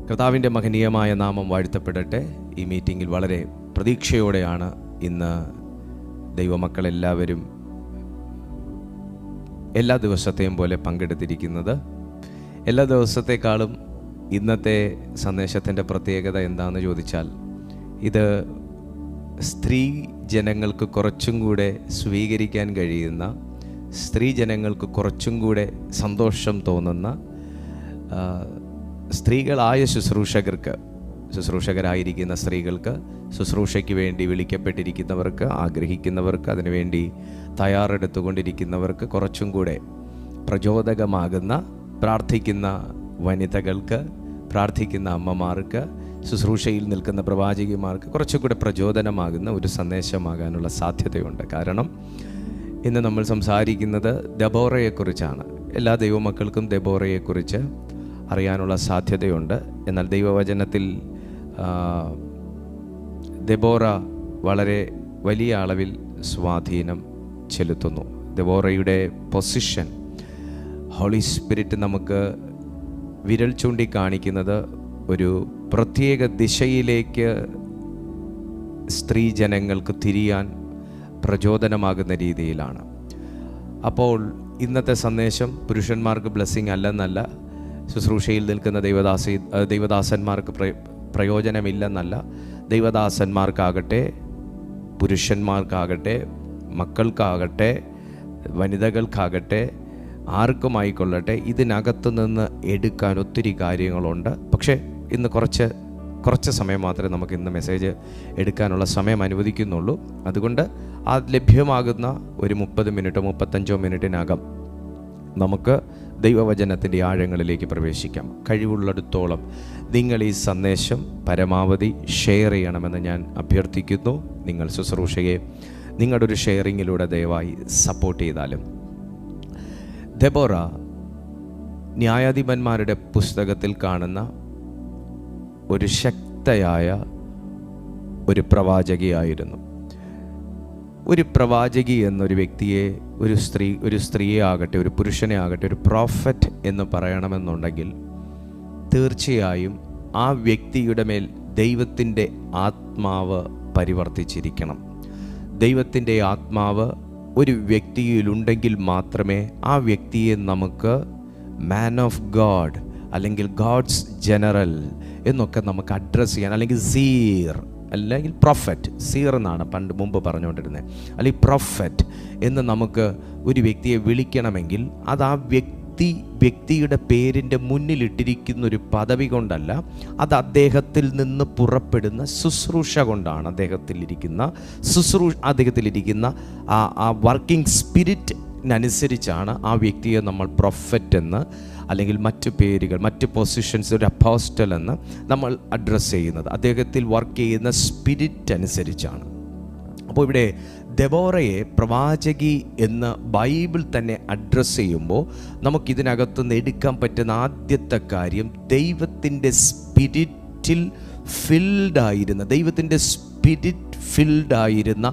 കർത്താവിൻ്റെ മഹനീയമായ നാമം വാഴ്ത്തപ്പെടട്ടെ. ഈ മീറ്റിങ്ങിൽ വളരെ പ്രതീക്ഷയോടെയാണ് ഇന്ന് ദൈവമക്കളെല്ലാവരും എല്ലാ ദിവസത്തെയും പോലെ പങ്കെടുത്തിരിക്കുന്നത്. എല്ലാ ദിവസത്തെക്കാളും ഇന്നത്തെ സന്ദേശത്തിൻ്റെ പ്രത്യേകത എന്താണെന്ന് ചോദിച്ചാൽ, ഇത് സ്ത്രീ ജനങ്ങൾക്ക് കുറച്ചും കൂടെ സ്വീകരിക്കാൻ കഴിയുന്ന, സ്ത്രീ ജനങ്ങൾക്ക് കുറച്ചും കൂടെ സന്തോഷം തോന്നുന്ന, സ്ത്രീകളായ ശുശ്രൂഷകരായിരിക്കുന്ന സ്ത്രീകൾക്ക്, ശുശ്രൂഷയ്ക്ക് വേണ്ടി വിളിക്കപ്പെട്ടിരിക്കുന്നവർക്ക്, ആഗ്രഹിക്കുന്നവർക്ക്, അതിനുവേണ്ടി തയ്യാറെടുത്തുകൊണ്ടിരിക്കുന്നവർക്ക് കുറച്ചും കൂടെ പ്രചോദകമാകുന്ന, പ്രാർത്ഥിക്കുന്ന വനിതകൾക്ക്, പ്രാർത്ഥിക്കുന്ന അമ്മമാർക്ക്, ശുശ്രൂഷയിൽ നിൽക്കുന്ന പ്രവാചകിമാർക്ക് കുറച്ചും കൂടെ പ്രചോദനമാകുന്ന ഒരു സന്ദേശമാകാനുള്ള സാധ്യതയുണ്ട്. കാരണം ഇന്ന് നമ്മൾ സംസാരിക്കുന്നത് ദെബോറയെക്കുറിച്ചാണ്. എല്ലാ ദൈവമക്കൾക്കും ദെബോറയെക്കുറിച്ച് അറിയാനുള്ള സാധ്യതയുണ്ട്. എന്നാൽ ദൈവവചനത്തിൽ ദെബോറ വളരെ വലിയ അളവിൽ സ്വാധീനം ചെലുത്തുന്നു. ദെബോറയുടെ പൊസിഷൻ ഹോളി സ്പിരിറ്റ് നമുക്ക് വിരൽ ചൂണ്ടി കാണിക്കുന്നത് ഒരു പ്രത്യേക ദിശയിലേക്ക് സ്ത്രീ ജനങ്ങൾക്ക് തിരിയാൻ പ്രചോദനമാകുന്ന രീതിയിലാണ്. അപ്പോൾ ഇന്നത്തെ സന്ദേശം പുരുഷന്മാർക്ക് ബ്ലെസ്സിങ് അല്ലെന്നല്ല, ശുശ്രൂഷയിൽ നിൽക്കുന്ന ദൈവദാസന്മാർക്ക് പ്രയോജനമില്ലെന്നല്ല. ദൈവദാസന്മാർക്കാകട്ടെ, പുരുഷന്മാർക്കാകട്ടെ, മക്കൾക്കാകട്ടെ, വനിതകൾക്കാകട്ടെ, ആർക്കുമായിക്കൊള്ളട്ടെ, ഇതിനകത്തു നിന്ന് എടുക്കാൻ ഒത്തിരി കാര്യങ്ങളുണ്ട്. പക്ഷേ ഇന്ന് കുറച്ച് സമയം മാത്രമേ നമുക്ക് ഇന്ന് മെസ്സേജ് എടുക്കാനുള്ള സമയം അനുവദിക്കുന്നുള്ളൂ. അതുകൊണ്ട് ആ ലഭ്യമാകുന്ന ഒരു 30 മിനിറ്റോ 35 മിനിറ്റിനകം നമുക്ക് ദൈവവചനത്തിൻ്റെ ആഴങ്ങളിലേക്ക് പ്രവേശിക്കാം. കഴിവുള്ളിടത്തോളം നിങ്ങൾ ഈ സന്ദേശം പരമാവധി ഷെയർ ചെയ്യണമെന്ന് ഞാൻ അഭ്യർത്ഥിക്കുന്നു. നിങ്ങൾ ശുശ്രൂഷയെ നിങ്ങളുടെ ഒരു ഷെയറിങ്ങിലൂടെ ദയവായി സപ്പോർട്ട് ചെയ്താലും. ദെബോറ ന്യായാധിപന്മാരുടെ പുസ്തകത്തിൽ കാണുന്ന ഒരു ശക്തയായ ഒരു പ്രവാചകിയായിരുന്നു. ഒരു പ്രവാചകി എന്നൊരു വ്യക്തിയെ, ഒരു സ്ത്രീയെ ആകട്ടെ, ഒരു പുരുഷനെ ആകട്ടെ, ഒരു പ്രോഫറ്റ് എന്ന് പറയണമെന്നുണ്ടെങ്കിൽ തീർച്ചയായും ആ വ്യക്തിയുടെ മേൽ ദൈവത്തിൻ്റെ ആത്മാവ് പരിവർത്തിച്ചിരിക്കണം. ദൈവത്തിൻ്റെ ആത്മാവ് ഒരു വ്യക്തിയിലുണ്ടെങ്കിൽ മാത്രമേ ആ വ്യക്തിയെ നമുക്ക് മാൻ ഓഫ് ഗോഡ് അല്ലെങ്കിൽ ഗോഡ്സ് ജനറൽ എന്നൊക്കെ നമുക്ക് അഡ്രസ്സ് ചെയ്യാൻ, അല്ലെങ്കിൽ സീർ അല്ലെങ്കിൽ പ്രൊഫറ്റ്, സീർ എന്നാണ് മുമ്പ് പറഞ്ഞുകൊണ്ടിരുന്നത്, അല്ലെങ്കിൽ പ്രൊഫറ്റ് എന്ന് നമുക്ക് ഒരു വ്യക്തിയെ വിളിക്കണമെങ്കിൽ അത് ആ വ്യക്തിയുടെ പേരിൻ്റെ മുന്നിലിട്ടിരിക്കുന്ന ഒരു പദവി കൊണ്ടല്ല, അത് അദ്ദേഹത്തിൽ നിന്ന് പുറപ്പെടുന്ന ശുശ്രൂഷ കൊണ്ടാണ്. അദ്ദേഹത്തിലിരിക്കുന്ന ആ വർക്കിംഗ് സ്പിരിറ്റിനനുസരിച്ചാണ് ആ വ്യക്തിയെ നമ്മൾ പ്രൊഫറ്റ് എന്ന്, അല്ലെങ്കിൽ മറ്റു പേരുകൾ, മറ്റ് പൊസിഷൻസ്, ഒരു അപ്പോസ്റ്റൽ എന്ന് നമ്മൾ അഡ്രസ്സ് ചെയ്യുന്നത് അദ്ദേഹത്തിൽ വർക്ക് ചെയ്യുന്ന സ്പിരിറ്റ് അനുസരിച്ചാണ്. അപ്പോൾ ഇവിടെ ദെബോറയെ പ്രവാചകി എന്ന് ബൈബിൾ തന്നെ അഡ്രസ്സ് ചെയ്യുമ്പോൾ നമുക്കിതിനകത്തുനിന്ന് എടുക്കാൻ പറ്റുന്ന ആദ്യത്തെ കാര്യം, ദൈവത്തിൻ്റെ സ്പിരിറ്റ് ഫിൽഡായിരുന്ന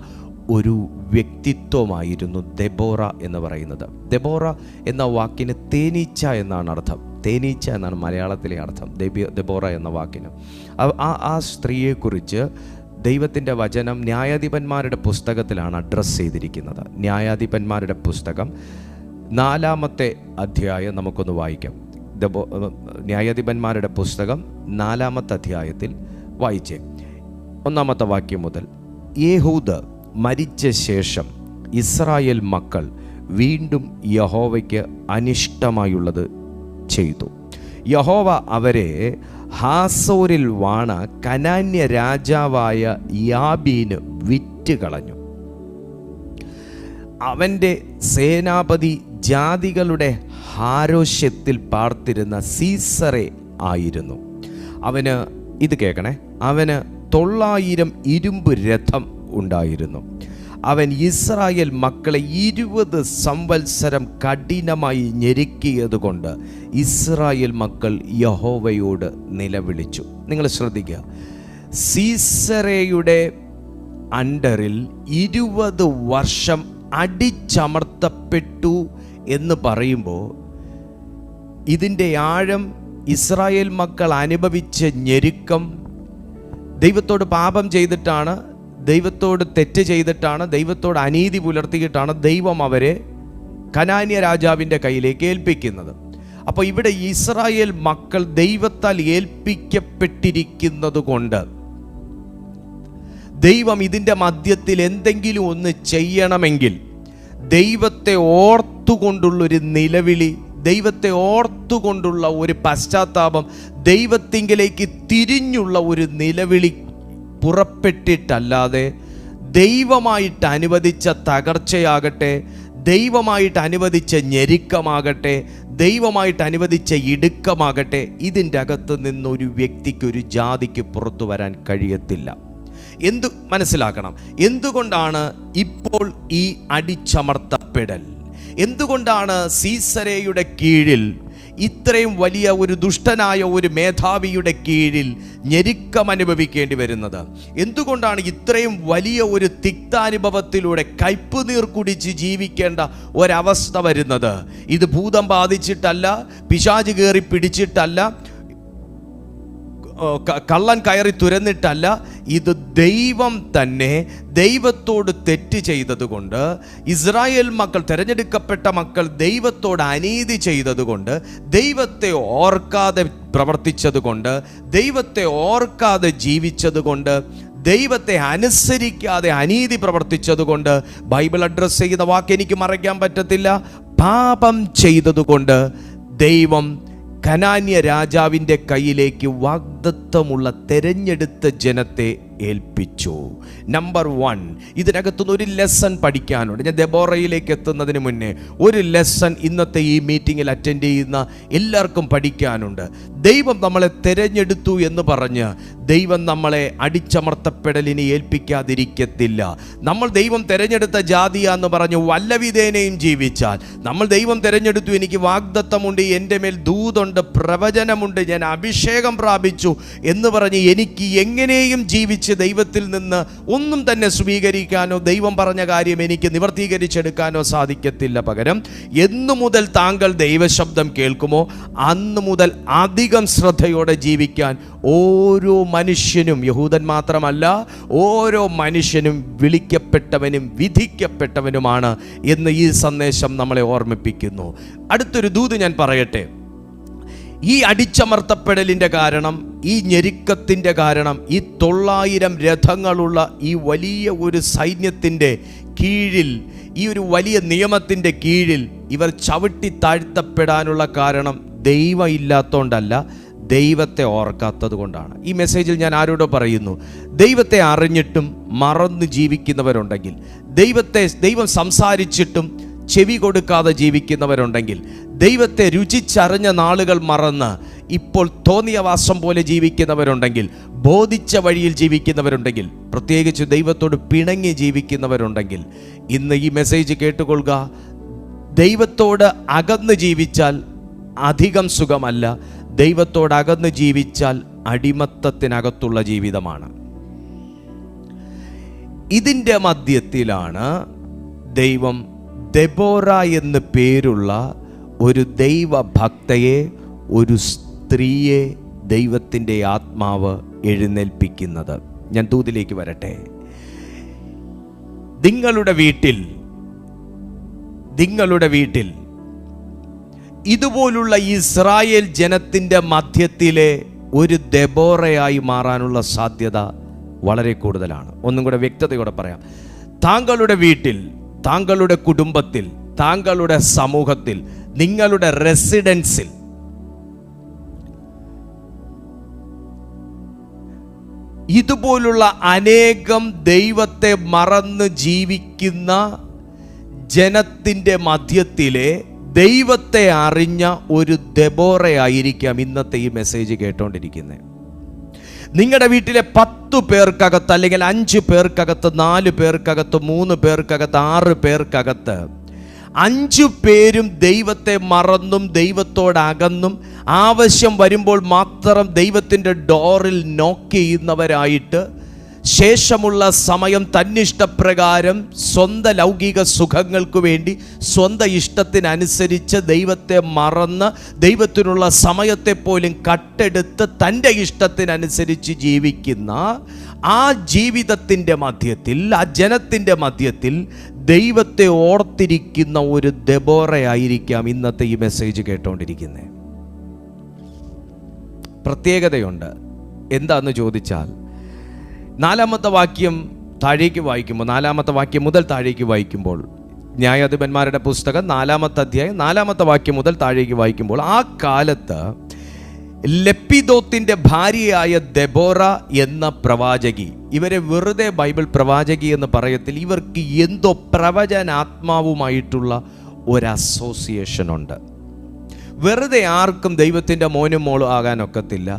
ഒരു വ്യക്തിത്വമായിരുന്നു ദെബോറ എന്ന് പറയുന്നത്. ദെബോറ എന്ന വാക്കിന് തേനീച്ച എന്നാണ് അർത്ഥം. തേനീച്ച എന്നാണ് മലയാളത്തിലെ അർത്ഥം ദെബോറ എന്ന വാക്കിന്. ആ സ്ത്രീയെക്കുറിച്ച് ദൈവത്തിൻ്റെ വചനം ന്യായാധിപന്മാരുടെ പുസ്തകത്തിലാണ് അഡ്രസ്സ് ചെയ്തിരിക്കുന്നത്. ന്യായാധിപന്മാരുടെ പുസ്തകം 4-ാമത്തെ അധ്യായം നമുക്കൊന്ന് വായിക്കാം. ന്യായാധിപന്മാരുടെ പുസ്തകം 4-ാമത്തെ അധ്യായത്തിൽ വായിച്ചേ 1-ാമത്തെ വാക്യം മുതൽ. യേഹൂദ് മരിച്ച ശേഷം ഇസ്രായേൽ മക്കൾ വീണ്ടും യഹോവയ്ക്ക് അനിഷ്ടമായുള്ളത് ചെയ്തു. യഹോവ അവരെ ഹാസോരിൽ വാണ കനാന്യ രാജാവായ യാബീന് വിറ്റുകളഞ്ഞു. അവൻ്റെ സേനാപതി ജാതികളുടെ ഹാരോഷ്യത്തിൽ പാർത്തിരുന്ന സീസറെ ആയിരുന്നു. അവന് 900 ഇരുമ്പ് രഥം ഉണ്ടായിരുന്നു. അവൻ ഇസ്രായേൽ മക്കളെ 20 സംവത്സരം കഠിനമായി ഞെരുക്കിയതുകൊണ്ട് ഇസ്രായേൽ മക്കൾ യഹോവയോട് നിലവിളിച്ചു. നിങ്ങൾ ശ്രദ്ധിക്കുക, സീസറയുടെ അണ്ടറിൽ 20 വർഷം അടിച്ചമർത്തപ്പെട്ടു എന്ന് പറയുമ്പോൾ ഇതിൻ്റെ ആഴം, ഇസ്രായേൽ മക്കൾ അനുഭവിച്ച ഞെരുക്കം, ദൈവത്തോട് പാപം ചെയ്തിട്ടാണ്, ദൈവത്തോട് തെറ്റ് ചെയ്തിട്ടാണ്, ദൈവത്തോട് അനീതി പുലർത്തിയിട്ടാണ് ദൈവം അവരെ കനാന്യ രാജാവിൻ്റെ കയ്യിലേക്ക് ഏൽപ്പിക്കുന്നത്. അപ്പോൾ ഇവിടെ ഇസ്രായേൽ മക്കൾ ദൈവത്താൽ ഏൽപ്പിക്കപ്പെട്ടിരിക്കുന്നത് കൊണ്ട് ദൈവം ഇതിൻ്റെ മധ്യത്തിൽ എന്തെങ്കിലും ഒന്ന് ചെയ്യണമെങ്കിൽ ദൈവത്തെ ഓർത്തുകൊണ്ടുള്ളൊരു നിലവിളി, ദൈവത്തെ ഓർത്തുകൊണ്ടുള്ള ഒരു പശ്ചാത്താപം, ദൈവത്തിങ്കിലേക്ക് തിരിഞ്ഞുള്ള ഒരു നിലവിളി പുറപ്പെട്ടിട്ടല്ലാതെ ദൈവമായിട്ട് അനുവദിച്ച തകർച്ചയാകട്ടെ, ദൈവമായിട്ട് അനുവദിച്ച ഞെരുക്കമാകട്ടെ, ദൈവമായിട്ട് അനുവദിച്ച ഇടുക്കമാകട്ടെ, ഇതിൻ്റെ അകത്ത് നിന്നൊരു വ്യക്തിക്ക്, ഒരു ജാതിക്ക് പുറത്തു വരാൻ കഴിയത്തില്ല. മനസ്സിലാക്കണം, എന്തുകൊണ്ടാണ് ഇപ്പോൾ ഈ അടിച്ചമർത്തപ്പെടൽ, എന്തുകൊണ്ടാണ് സീസരയുടെ കീഴിൽ ഇത്രയും വലിയ ഒരു ദുഷ്ടനായ ഒരു മേധാവിയുടെ കീഴിൽ ഞെരുക്കം അനുഭവിക്കേണ്ടി വരുന്നത്? എന്തുകൊണ്ടാണ് ഇത്രയും വലിയ ഒരു തിക്താനുഭവത്തിലൂടെ കയ്പുനീർ കുടിച്ച് ജീവിക്കേണ്ട ഒരവസ്ഥ വരുന്നത്? ഇത് ഭൂതം ബാധിച്ചിട്ടല്ല, പിശാച് കയറി പിടിച്ചിട്ടല്ല, കള്ളൻ കയറി തുരന്നിട്ടല്ല. ഇത് ദൈവം തന്നെ ദൈവത്തോട് തെറ്റ് ചെയ്തതുകൊണ്ട്, ഇസ്രായേൽ മക്കൾ, തിരഞ്ഞെടുക്കപ്പെട്ട മക്കൾ ദൈവത്തോട് അനീതി ചെയ്തതുകൊണ്ട്, ദൈവത്തെ ഓർക്കാതെ പ്രവർത്തിച്ചതുകൊണ്ട്, ദൈവത്തെ ഓർക്കാതെ ജീവിച്ചതുകൊണ്ട്, ദൈവത്തെ അനുസരിക്കാതെ അനീതി പ്രവർത്തിച്ചതുകൊണ്ട്, ബൈബിൾ അഡ്രസ്സ് ചെയ്യുന്ന വാക്ക് എനിക്ക് മറയ്ക്കാൻ പറ്റത്തില്ല, പാപം ചെയ്തതുകൊണ്ട് ദൈവം കനാന്യ രാജാവിൻ്റെ കയ്യിലേക്ക് വാഗ്ദത്തമുള്ള തെരഞ്ഞെടുത്ത ജനത്തെ ഏൽപ്പിച്ചു. നമ്പർ 1, ഇതിനകത്തുനിന്ന് ഒരു ലെസൺ പഠിക്കാനുണ്ട്. ഞാൻ ദെബോറയിലേക്ക് എത്തുന്നതിന് മുന്നേ ഒരു ലെസൺ ഇന്നത്തെ ഈ മീറ്റിങ്ങിൽ അറ്റൻഡ് ചെയ്യുന്ന എല്ലാവർക്കും പഠിക്കാനുണ്ട്. ദൈവം നമ്മളെ തെരഞ്ഞെടുത്തു എന്ന് പറഞ്ഞ് ദൈവം നമ്മളെ അടിച്ചമർത്തപ്പെടലിനെ ഏൽപ്പിക്കാതിരിക്കത്തില്ല. നമ്മൾ ദൈവം തെരഞ്ഞെടുത്ത ജാതിയാന്ന് പറഞ്ഞ് വല്ലവിധേനയും ജീവിച്ചാൽ, നമ്മൾ ദൈവം തെരഞ്ഞെടുത്തു, എനിക്ക് വാഗ്ദത്തമുണ്ട്, എൻ്റെ മേൽ ദൂതുണ്ട്, പ്രവചനമുണ്ട്, ഞാൻ അഭിഷേകം പ്രാപിച്ചു എന്ന് പറഞ്ഞ് എനിക്ക് എങ്ങനെയും ജീവിച്ച് ദൈവത്തിൽ നിന്ന് ഒന്നും തന്നെ സ്വീകരിക്കാനോ ദൈവം പറഞ്ഞ കാര്യം എനിക്ക് നിവർത്തീകരിച്ചെടുക്കാനോ സാധിക്കത്തില്ല. പകരം എന്നു മുതൽ താങ്കൾ ദൈവശബ്ദം കേൾക്കുമോ അന്ന് മുതൽ അധികം ശ്രദ്ധയോടെ ജീവിക്കാൻ ഓരോ മനുഷ്യനും, യഹൂദൻ മാത്രമല്ല, ഓരോ മനുഷ്യനും വിളിക്കപ്പെട്ടവനും വിധിക്കപ്പെട്ടവനുമാണ് എന്ന് ഈ സന്ദേശം നമ്മളെ ഓർമ്മിപ്പിക്കുന്നു. അടുത്തൊരു ദൂത് ഞാൻ പറയട്ടെ. ഈ അടിച്ചമർത്തപ്പെടലിൻ്റെ കാരണം, ഈ ഞെരുക്കത്തിൻ്റെ കാരണം, ഈ 900 രഥങ്ങളുള്ള ഈ വലിയ ഒരു സൈന്യത്തിൻ്റെ കീഴിൽ, ഈ ഒരു വലിയ നിയമത്തിൻ്റെ കീഴിൽ ഇവർ ചവിട്ടി താഴ്ത്തപ്പെടാനുള്ള കാരണം ദൈവം ഇല്ലാത്തതുകൊണ്ടല്ല, ദൈവത്തെ ഓർക്കാത്തത് കൊണ്ടാണ്. ഈ മെസ്സേജിൽ ഞാൻ ആരോടോ പറയുന്നു, ദൈവത്തെ അറിഞ്ഞിട്ടും മറന്ന് ജീവിക്കുന്നവരുണ്ടെങ്കിൽ, ദൈവം സംസാരിച്ചിട്ടും ചെവി കൊടുക്കാതെ ജീവിക്കുന്നവരുണ്ടെങ്കിൽ, ദൈവത്തെ രുചിച്ചറിഞ്ഞ നാളുകൾ മറന്ന് ഇപ്പോൾ തോന്നിയ വാസം പോലെ ജീവിക്കുന്നവരുണ്ടെങ്കിൽ, ബോധിച്ച വഴിയിൽ ജീവിക്കുന്നവരുണ്ടെങ്കിൽ, പ്രത്യേകിച്ച് ദൈവത്തോട് പിണങ്ങി ജീവിക്കുന്നവരുണ്ടെങ്കിൽ, ഇന്ന് ഈ മെസ്സേജ് കേട്ടുകൊള്ളുക. ദൈവത്തോട് അകന്ന് ജീവിച്ചാൽ അധികം സുഖമല്ല, ദൈവത്തോട് അകന്ന് ജീവിച്ചാൽ അടിമത്തത്തിനകത്തുള്ള ജീവിതമാണ്. ഇതിൻ്റെ മധ്യത്തിലാണ് ദൈവം ദെബോറ എന്ന് പേരുള്ള ഒരു ദൈവഭക്തയെ, ഒരു സ്ത്രീയെ ദൈവത്തിൻ്റെ ആത്മാവ് എഴുന്നേൽപ്പിക്കുന്നത്. ഞാൻ ദൂതിലേക്ക് വരട്ടെ. നിങ്ങളുടെ വീട്ടിൽ ഇതുപോലുള്ള ഇസ്രായേൽ ജനത്തിൻ്റെ മധ്യത്തിലെ ഒരു ദെബോറയായി മാറാനുള്ള സാധ്യത വളരെ കൂടുതലാണ്. ഒന്നും കൂടെ വ്യക്തതയോടെ പറയാം. താങ്കളുടെ വീട്ടിൽ, താങ്കളുടെ കുടുംബത്തിൽ, താങ്കളുടെ സമൂഹത്തിൽ, നിങ്ങളുടെ റെസിഡൻസിൽ ഇതുപോലുള്ള അനേകം ദൈവത്തെ മറന്ന് ജീവിക്കുന്ന ജനത്തിൻ്റെ മധ്യത്തിലെ ദൈവത്തെ അറിഞ്ഞ ഒരു ദെബോറയായിരിക്കാം ഇന്നത്തെ ഈ മെസ്സേജ് കേട്ടോണ്ടിരിക്കുന്നത്. നിങ്ങളുടെ വീട്ടിലെ 10 പേർക്കകത്ത്, അല്ലെങ്കിൽ 5 പേർക്കകത്ത്, 4 പേർക്കകത്ത്, 3 പേർക്കകത്ത്, 6 പേർക്കകത്ത് 5 പേരും ദൈവത്തെ മറന്നും ദൈവത്തോടകന്നും ആവശ്യം വരുമ്പോൾ മാത്രം ദൈവത്തിൻ്റെ ഡോറിൽ നോക്ക് ചെയ്യുന്നവരായിട്ട് ശേഷമുള്ള സമയം തന്നിഷ്ടപ്രകാരം സ്വന്തം ലൗകിക സുഖങ്ങൾക്ക് വേണ്ടി സ്വന്തം ഇഷ്ടത്തിനനുസരിച്ച് ദൈവത്തെ മറന്ന് ദൈവത്തിനുള്ള സമയത്തെ പോലും കട്ടെടുത്ത് തൻ്റെ ഇഷ്ടത്തിനനുസരിച്ച് ജീവിക്കുന്ന ആ ജീവിതത്തിൻ്റെ മധ്യത്തിൽ, ആ ജനത്തിൻ്റെ മധ്യത്തിൽ ദൈവത്തെ ഓർത്തിരിക്കുന്ന ഒരു ദെബോറയായിരിക്കാം ഇന്നത്തെ ഈ മെസ്സേജ് കേട്ടുകൊണ്ടിരിക്കുന്നത്. പ്രത്യേകതയുണ്ട്. എന്താന്ന് ചോദിച്ചാൽ, 4-ാമത്തെ വാക്യം താഴേക്ക് വായിക്കുമ്പോൾ, 4-ാമത്തെ വാക്യം മുതൽ താഴേക്ക് വായിക്കുമ്പോൾ, ന്യായാധിപന്മാരുടെ പുസ്തകം 4-ാമത്തെ അധ്യായം 4-ാമത്തെ വാക്യം മുതൽ താഴേക്ക് വായിക്കുമ്പോൾ, ആ കാലത്ത് ലെപ്പിദോത്തിന്റെ ഭാര്യയായ ദെബോറ എന്ന പ്രവാചകി, ഇവരെ വെറുതെ ബൈബിൾ പ്രവാചകി എന്ന് പറയത്തിൽ, ഇവർക്ക് എന്തോ പ്രവചനാത്മാവുമായിട്ടുള്ള ഒരു അസോസിയേഷൻ ഉണ്ട്. വെറുതെ ആർക്കും ദൈവത്തിൻ്റെ മോനും മോളും ആകാനൊക്കത്തില്ല.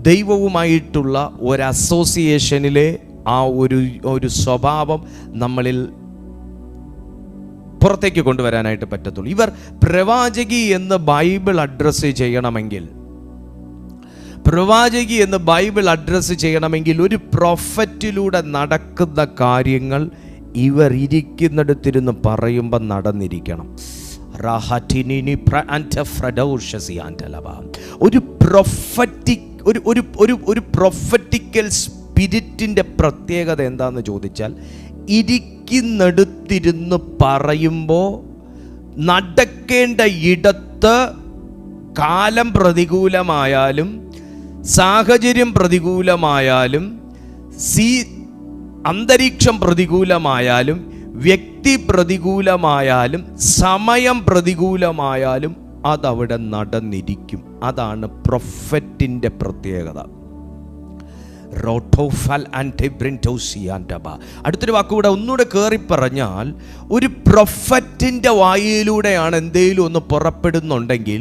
ദൈവവുമായിട്ടുള്ള ഒരു അസോസിയേഷനിലെ ആ ഒരു സ്വഭാവം നമ്മളിൽ പുറത്തേക്ക് കൊണ്ടുവരാനായിട്ട് പറ്റത്തുള്ളൂ. ഇവർ പ്രവാചകി എന്ന് ബൈബിൾ അഡ്രസ്സ് ചെയ്യണമെങ്കിൽ, ഒരു പ്രൊഫറ്റിലൂടെ നടക്കുന്ന കാര്യങ്ങൾ ഇവർ ഇരിക്കുന്നിടത്തിരുന്ന് പറയുമ്പോൾ നടന്നിരിക്കണം. ഒരു പ്രൊഫറ്റിക്കൽ സ്പിരിറ്റിൻ്റെ പ്രത്യേകത എന്താണെന്ന് ചോദിച്ചാൽ, ഇരിക്കുന്നിടത്തിരുന്ന് പറയുമ്പോൾ നടക്കേണ്ട ഇടത്ത് കാലം പ്രതികൂലമായാലും സാഹചര്യം പ്രതികൂലമായാലും അന്തരീക്ഷം പ്രതികൂലമായാലും വ്യക്തി പ്രതികൂലമായാലും സമയം പ്രതികൂലമായാലും അതവിടെ നടന്നിരിക്കും. അതാണ് പ്രൊഫറ്റിൻ്റെ പ്രത്യേകത. അടുത്തൊരു വാക്കുകൂടെ ഒന്നുകൂടെ കയറി പറഞ്ഞാൽ, ഒരു പ്രൊഫറ്റിൻ്റെ വായിലൂടെയാണ് എന്തെങ്കിലും ഒന്ന് പുറപ്പെടുന്നുണ്ടെങ്കിൽ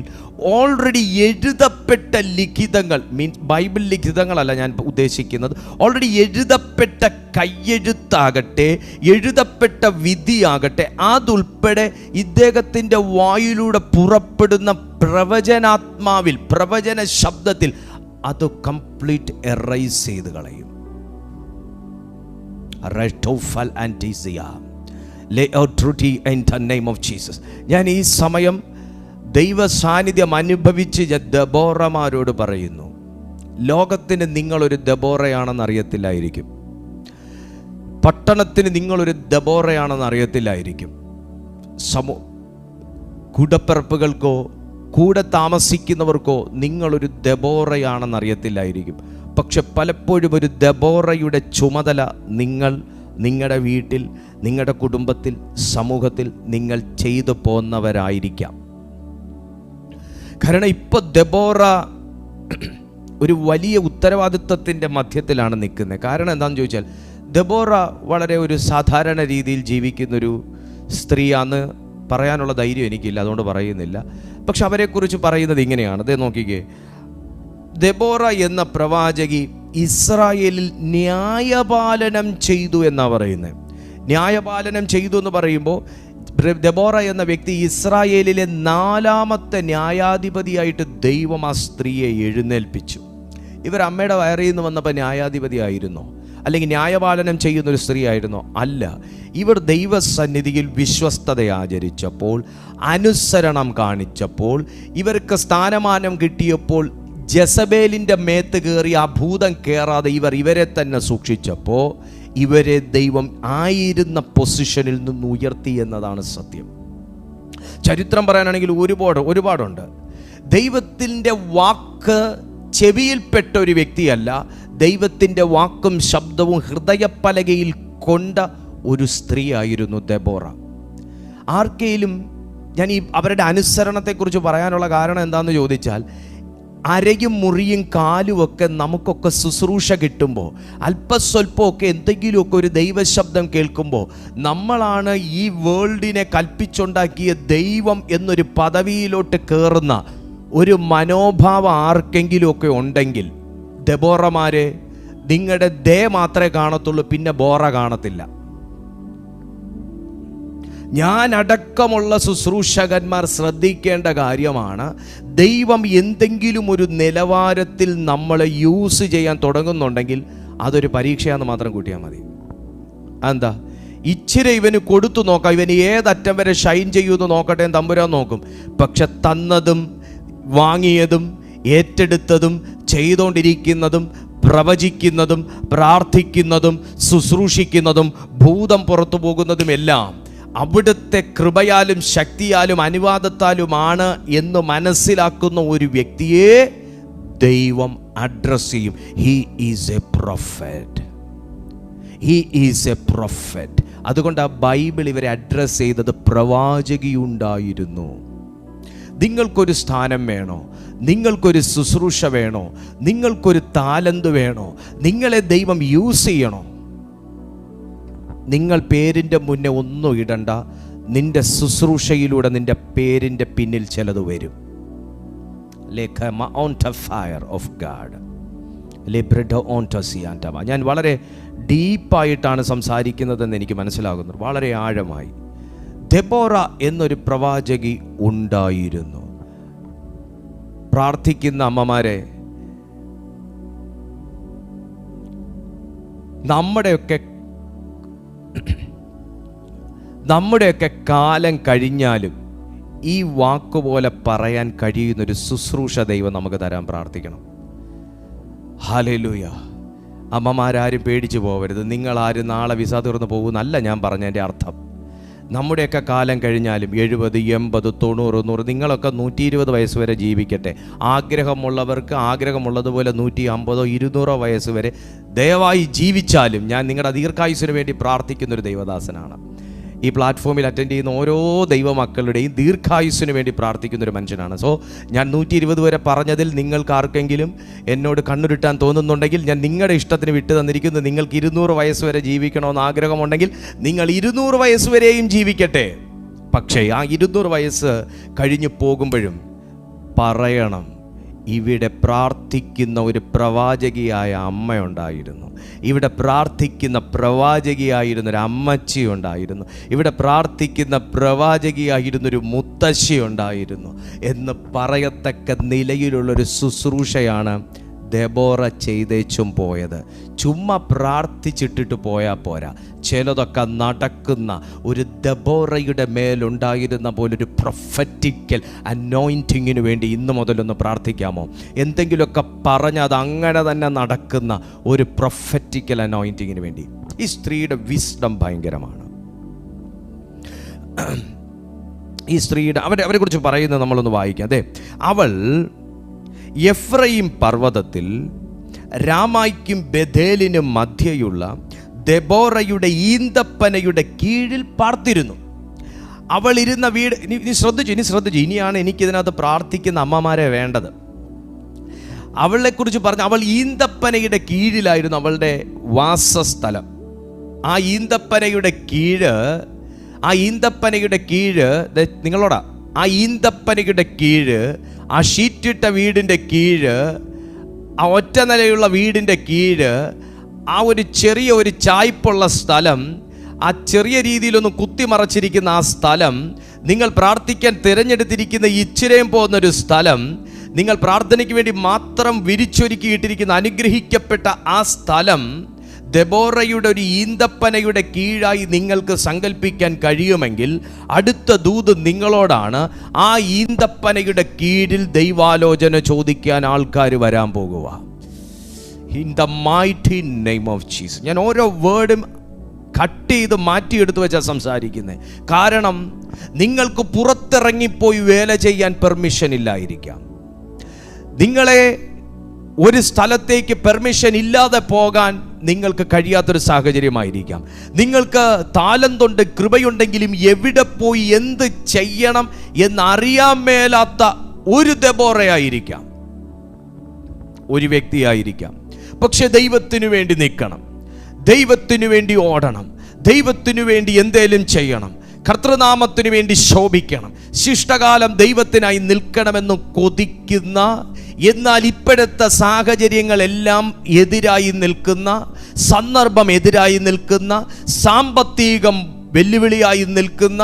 ഓൾറെഡി എഴുതപ്പെട്ട ലിഖിതങ്ങൾ, മീൻസ് ബൈബിൾ ലിഖിതങ്ങളല്ല ഞാൻ ഉദ്ദേശിക്കുന്നത്, ഓൾറെഡി എഴുതപ്പെട്ട കയ്യെഴുത്താകട്ടെ, എഴുതപ്പെട്ട വിധിയാകട്ടെ, അതുൾപ്പെടെ ഇദ്ദേഹത്തിൻ്റെ വായിലൂടെ പുറപ്പെടുന്ന പ്രവചനാത്മാവിൽ, പ്രവചന ശബ്ദത്തിൽ അത് കംപ്ലീറ്റ് എറൈസ് ചെയ്ത് കളയും. ഞാൻ ഈ സമയം ദൈവ സാന്നിധ്യം അനുഭവിച്ച് ദെബോറമാരോട് പറയുന്നു, ലോകത്തിന് നിങ്ങളൊരു ദെബോറയാണെന്ന് അറിയത്തില്ലായിരിക്കും, പട്ടണത്തിന് നിങ്ങളൊരു ദെബോറയാണെന്ന് അറിയത്തില്ലായിരിക്കും, കൂടപ്പിറപ്പുകൾക്കോ കൂടെ താമസിക്കുന്നവർക്കോ നിങ്ങളൊരു ദെബോറയാണെന്ന് അറിയത്തില്ലായിരിക്കും. പക്ഷെ പലപ്പോഴും ഒരു ദെബോറയുടെ ചുമതല നിങ്ങൾ നിങ്ങളുടെ വീട്ടിൽ, നിങ്ങളുടെ കുടുംബത്തിൽ, സമൂഹത്തിൽ നിങ്ങൾ ചെയ്തു പോന്നവരായിരിക്കാം. കാരണം ഇപ്പോൾ ദെബോറ ഒരു വലിയ ഉത്തരവാദിത്വത്തിൻ്റെ മധ്യത്തിലാണ് നിൽക്കുന്നത്. കാരണം എന്താണെന്ന് ചോദിച്ചാൽ, ദെബോറ വളരെ ഒരു സാധാരണ രീതിയിൽ ജീവിക്കുന്നൊരു സ്ത്രീയാന്ന് പറയാനുള്ള ധൈര്യം എനിക്കില്ല, അതുകൊണ്ട് പറയുന്നില്ല. പക്ഷെ അവരെക്കുറിച്ച് പറയുന്നത് ഇങ്ങനെയാണ്. അതേ നോക്കിക്കേ, ദെബോറ എന്ന പ്രവാചകി ഇസ്രായേലിൽ ന്യായപാലനം ചെയ്തു എന്നാണ് പറയുന്നത്. ന്യായപാലനം ചെയ്തു എന്ന് പറയുമ്പോൾ ദെബോറ എന്ന വ്യക്തി ഇസ്രായേലിലെ 4-ാമത്തെ ന്യായാധിപതിയായിട്ട് ദൈവം ആ സ്ത്രീയെ എഴുന്നേൽപ്പിച്ചു. ഇവർ അമ്മയുടെ വയറിൽ നിന്ന് വന്നപ്പോൾ ന്യായാധിപതി ആയിരുന്നോ, അല്ലെങ്കിൽ ന്യായപാലനം ചെയ്യുന്നൊരു സ്ത്രീ ആയിരുന്നോ? അല്ല. ഇവർ ദൈവസന്നിധിയിൽ വിശ്വസ്തത ആചരിച്ചപ്പോൾ, അനുസരണം കാണിച്ചപ്പോൾ, ഇവർക്ക് സ്ഥാനമാനം കിട്ടിയപ്പോൾ, ജെസബേലിൻ്റെ മേത്ത് കയറി ആ ഭൂതം കയറാതെ ഇവരെ തന്നെ സൂക്ഷിച്ചപ്പോൾ ഇവരെ ദൈവം ആയിരുന്ന പൊസിഷനിൽ നിന്ന് ഉയർത്തി എന്നതാണ് സത്യം. ചരിത്രം പറയാനാണെങ്കിൽ ഒരുപാടുണ്ട്. ദൈവത്തിൻ്റെ വാക്ക് ചെവിയിൽപ്പെട്ട ഒരു വ്യക്തിയല്ല, ദൈവത്തിൻ്റെ വാക്കും ശബ്ദവും ഹൃദയപ്പലകയിൽ കൊണ്ട ഒരു സ്ത്രീ ആയിരുന്നു ദെബോറ. ആർക്കെങ്കിലും ഞാൻ അവരുടെ അനുസരണത്തെക്കുറിച്ച് പറയാനുള്ള കാരണം എന്താണെന്ന് ചോദിച്ചാൽ, അരയും മുറിയും കാലുമൊക്കെ നമുക്കൊക്കെ ശുശ്രൂഷ കിട്ടുമ്പോൾ, അല്പസ്വല്പമൊക്കെ എന്തെങ്കിലുമൊക്കെ ഒരു ദൈവശബ്ദം കേൾക്കുമ്പോൾ, നമ്മളാണ് ഈ വേൾഡിനെ കൽപ്പിച്ചുണ്ടാക്കിയ ദൈവം എന്നൊരു പദവിയിലോട്ട് കയറുന്ന ഒരു മനോഭാവം ആർക്കെങ്കിലുമൊക്കെ ഉണ്ടെങ്കിൽ, ദെബോറമാരെ, നിങ്ങളുടെ ദേ മാത്രമേ കാണത്തുള്ളൂ, പിന്നെ ബോറ കാണത്തില്ല. ഞാൻ അടക്കമുള്ള ശുശ്രൂഷകന്മാർ ശ്രദ്ധിക്കേണ്ട കാര്യമാണ്, ദൈവം എന്തെങ്കിലും ഒരു നിലവാരത്തിൽ നമ്മളെ യൂസ് ചെയ്യാൻ തുടങ്ങുന്നുണ്ടെങ്കിൽ അതൊരു പരീക്ഷയാന്ന് മാത്രം കൂട്ടിയാൽ മതി. എന്താ, ഇച്ചിരി ഇവന് കൊടുത്തു നോക്കാം, ഇവന് ഏതറ്റം വരെ ഷൈൻ ചെയ്യുമെന്ന് നോക്കട്ടെ എന്ന് തമ്പുരാൻ നോക്കും. പക്ഷെ തന്നതും വാങ്ങിയതും ഏറ്റെടുത്തതും ചെയ്തുകൊണ്ടിരിക്കുന്നതും പ്രവചിക്കുന്നതും പ്രാർത്ഥിക്കുന്നതും ശുശ്രൂഷിക്കുന്നതും ഭൂതം പുറത്തു പോകുന്നതും എല്ലാം അവിടുത്തെ കൃപയാലും ശക്തിയാലും അനുവാദത്താലുമാണ് എന്ന് മനസ്സിലാക്കുന്ന ഒരു വ്യക്തിയെ ദൈവം അഡ്രസ് ചെയ്യും. He is A prophet. He is A prophet. അതുകൊണ്ട് ആ ബൈബിൾ ഇവരെ അഡ്രസ് ചെയ്തത് പ്രവാചകിയുണ്ടായിരുന്നു. നിങ്ങൾക്കൊരു സ്ഥാനം വേണോ, നിങ്ങൾക്കൊരു ശുശ്രൂഷ വേണോ, നിങ്ങൾക്കൊരു താലന്ത് വേണോ, നിങ്ങളെ ദൈവം യൂസ് ചെയ്യണോ, നിങ്ങൾ പേരിൻ്റെ മുന്നേ ഒന്നും ഇടണ്ട. നിന്റെ ശുശ്രൂഷയിലൂടെ നിന്റെ പേരിൻ്റെ പിന്നിൽ ചിലത് വരും. ഞാൻ വളരെ ഡീപ്പായിട്ടാണ് സംസാരിക്കുന്നതെന്ന് എനിക്ക് മനസ്സിലാകുന്നു, വളരെ ആഴമായി. ദെബോറ എന്നൊരു പ്രവാചകി ഉണ്ടായിരുന്നു. പ്രാർത്ഥിക്കുന്ന അമ്മമാരെ, നമ്മുടെയൊക്കെ കാലം കഴിഞ്ഞാലും ഈ വാക്കുപോലെ പറയാൻ കഴിയുന്നൊരു ശുശ്രൂഷ ദൈവം നമുക്ക് തരാൻ പ്രാർത്ഥിക്കണം. ഹല്ലേലൂയ. അമ്മമാരാരും പേടിച്ചു പോകരുത്. നിങ്ങളാരും നാളെ വിസ തീർന്നു പോകുന്നല്ല ഞാൻ പറഞ്ഞതിൻ്റെ അർത്ഥം. നമ്മുടെയൊക്കെ കാലം കഴിഞ്ഞാലും 70, 80, 90, 100, നിങ്ങളൊക്കെ 120 വയസ്സ് വരെ ജീവിക്കട്ടെ. ആഗ്രഹമുള്ളവർക്ക് ആഗ്രഹമുള്ളതുപോലെ 150, 200 വയസ്സ് വരെ ദയവായി ജീവിച്ചാലും ഞാൻ നിങ്ങളുടെ ദീർഘായുസ്സിന് വേണ്ടി പ്രാർത്ഥിക്കുന്നൊരു ദൈവദാസനാണ്. ഈ പ്ലാറ്റ്ഫോമിൽ അറ്റൻഡ് ചെയ്യുന്ന ഓരോ ദൈവമക്കളുടെയും ദീർഘായുസ്സിന് വേണ്ടി പ്രാർത്ഥിക്കുന്നൊരു മനുഷ്യനാണ്. സോ ഞാൻ 120 വരെ പറഞ്ഞതിൽ നിങ്ങൾക്ക് ആർക്കെങ്കിലും എന്നോട് കണ്ണുരുട്ടാൻ തോന്നുന്നുണ്ടെങ്കിൽ ഞാൻ നിങ്ങളുടെ ഇഷ്ടത്തിന് വിട്ടു തന്നിരിക്കുന്നു. നിങ്ങൾക്ക് 200 വയസ്സ് വരെ ജീവിക്കണമെന്ന് ആഗ്രഹമുണ്ടെങ്കിൽ നിങ്ങൾ 200 വയസ്സ് വരെയും ജീവിക്കട്ടെ. പക്ഷേ ആ 200 വയസ്സ് കഴിഞ്ഞു പോകുമ്പോഴും പറയണം, ഇവിടെ പ്രാർത്ഥിക്കുന്ന ഒരു പ്രവാചകിയായ അമ്മയുണ്ടായിരുന്നു, ഇവിടെ പ്രാർത്ഥിക്കുന്ന പ്രവാചകിയായിരുന്നൊരു അമ്മച്ചി ഉണ്ടായിരുന്നു, ഇവിടെ പ്രാർത്ഥിക്കുന്ന പ്രവാചകിയായിരുന്നൊരു മുത്തശ്ശി ഉണ്ടായിരുന്നു എന്ന് പറയത്തക്ക നിലയിലുള്ളൊരു ശുശ്രൂഷയാണ് ദെബോറ ചെയ്തേച്ചും പോയത്. ചുമ്മാ പ്രാർത്ഥിച്ചിട്ടിട്ട് പോയാൽ പോരാ, ചിലതൊക്കെ നടക്കുന്ന ഒരു ദെബോറയുടെ മേലുണ്ടായിരുന്ന പോലൊരു പ്രൊഫറ്റിക്കൽ അനോയിൻറ്റിങ്ങിന് വേണ്ടി ഇന്ന് മുതലൊന്ന് പ്രാർത്ഥിക്കാമോ? എന്തെങ്കിലുമൊക്കെ പറഞ്ഞ് അത് അങ്ങനെ തന്നെ നടക്കുന്ന ഒരു പ്രൊഫറ്റിക്കൽ അനോയിൻറ്റിങ്ങിന് വേണ്ടി. ഈ സ്ത്രീയുടെ വിസ്ഡം ഭയങ്കരമാണ്. ഈ സ്ത്രീയുടെ അവരെ കുറിച്ച് പറയുന്നത് നമ്മളൊന്ന് വായിക്കാം. അതെ, അവൾ എഫ്രൈം പർവ്വതത്തിൽ രാമായ്ക്കും ബഥേലിനും മധ്യയുള്ള ദെബോറയുടെ ഈന്തപ്പനയുടെ കീഴിൽ പാർത്തിരുന്നു. അവൾ ഇരുന്ന വീട്, ഇനി ശ്രദ്ധിച്ചു, ഇനിയാണ് എനിക്കിതിനകത്ത് പ്രാർത്ഥിക്കുന്ന അമ്മമാരെ വേണ്ടത്. അവളെക്കുറിച്ച് പറഞ്ഞ, അവൾ ഈന്തപ്പനയുടെ കീഴിലായിരുന്നു അവളുടെ വാസസ്ഥലം. ആ ഈന്തപ്പനയുടെ കീഴ് നിങ്ങളോടാ, ആ ഈന്തപ്പനയുടെ കീഴ്, ആ ഷീറ്റിട്ട വീടിൻ്റെ കീഴ്, ആ ഒറ്റ നിലയുള്ള വീടിൻ്റെ കീഴ്, ആ ഒരു ചെറിയ ഒരു ചായ്പുള്ള സ്ഥലം, ആ ചെറിയ രീതിയിലൊന്ന് കുത്തിമറച്ചിരിക്കുന്ന ആ സ്ഥലം, നിങ്ങൾ പ്രാർത്ഥിക്കാൻ തിരഞ്ഞെടുത്തിരിക്കുന്ന ഇച്ചിരയും പോകുന്നൊരു സ്ഥലം, നിങ്ങൾ പ്രാർത്ഥനയ്ക്ക് വേണ്ടി മാത്രം വിരിച്ചൊരുക്കിയിട്ടിരിക്കുന്ന അനുഗ്രഹിക്കപ്പെട്ട ആ സ്ഥലം ദെബോറയുടെ ഒരു ഈന്തപ്പനയുടെ കീഴായി നിങ്ങൾക്ക് സങ്കല്പിക്കാൻ കഴിയുമെങ്കിൽ അടുത്ത ദൂത് നിങ്ങളോടാണ്. ആ ഈന്തപ്പനയുടെ കീഴിൽ ദൈവാലോചന ചോദിക്കാൻ ആൾക്കാർ വരാൻ പോകുക. In the mighty name of Jesus. ഞാൻ ഓരോ വേർഡും കട്ട് ചെയ്ത് മാറ്റിയെടുത്ത് വെച്ചാൽ സംസാരിക്കുന്നത്. കാരണം നിങ്ങൾക്ക് പുറത്തിറങ്ങിപ്പോയി വേല ചെയ്യാൻ പെർമിഷൻ ഇല്ലായിരിക്കാം. നിങ്ങളെ ഒരു സ്ഥലത്തേക്ക് പെർമിഷൻ ഇല്ലാതെ പോകാൻ നിങ്ങൾക്ക് കഴിയാത്തൊരു സാഹചര്യമായിരിക്കാം. നിങ്ങൾക്ക് താലന്തുണ്ട്, കൃപയുണ്ടെങ്കിലും എവിടെ പോയി എന്ത് ചെയ്യണം എന്നറിയാൻ മേലാത്ത ഒരു ദെബോറയായിരിക്കാം, ഒരു വ്യക്തിയായിരിക്കാം. പക്ഷെ ദൈവത്തിനു വേണ്ടി നിൽക്കണം, ദൈവത്തിനു വേണ്ടി ഓടണം, ദൈവത്തിനു വേണ്ടി എന്തേലും ചെയ്യണം, കർത്തൃനാമത്തിനു വേണ്ടി ശോഭിക്കണം, ശിഷ്ടകാലം ദൈവത്തിനായി നിൽക്കണമെന്ന് കൊതിക്കുന്ന, എന്നാൽ ഇപ്പോഴത്തെ സാഹചര്യങ്ങളെല്ലാം എതിരായി നിൽക്കുന്ന, സന്ദർഭം എതിരായി നിൽക്കുന്ന, സാമ്പത്തികം വെല്ലുവിളിയായി നിൽക്കുന്ന,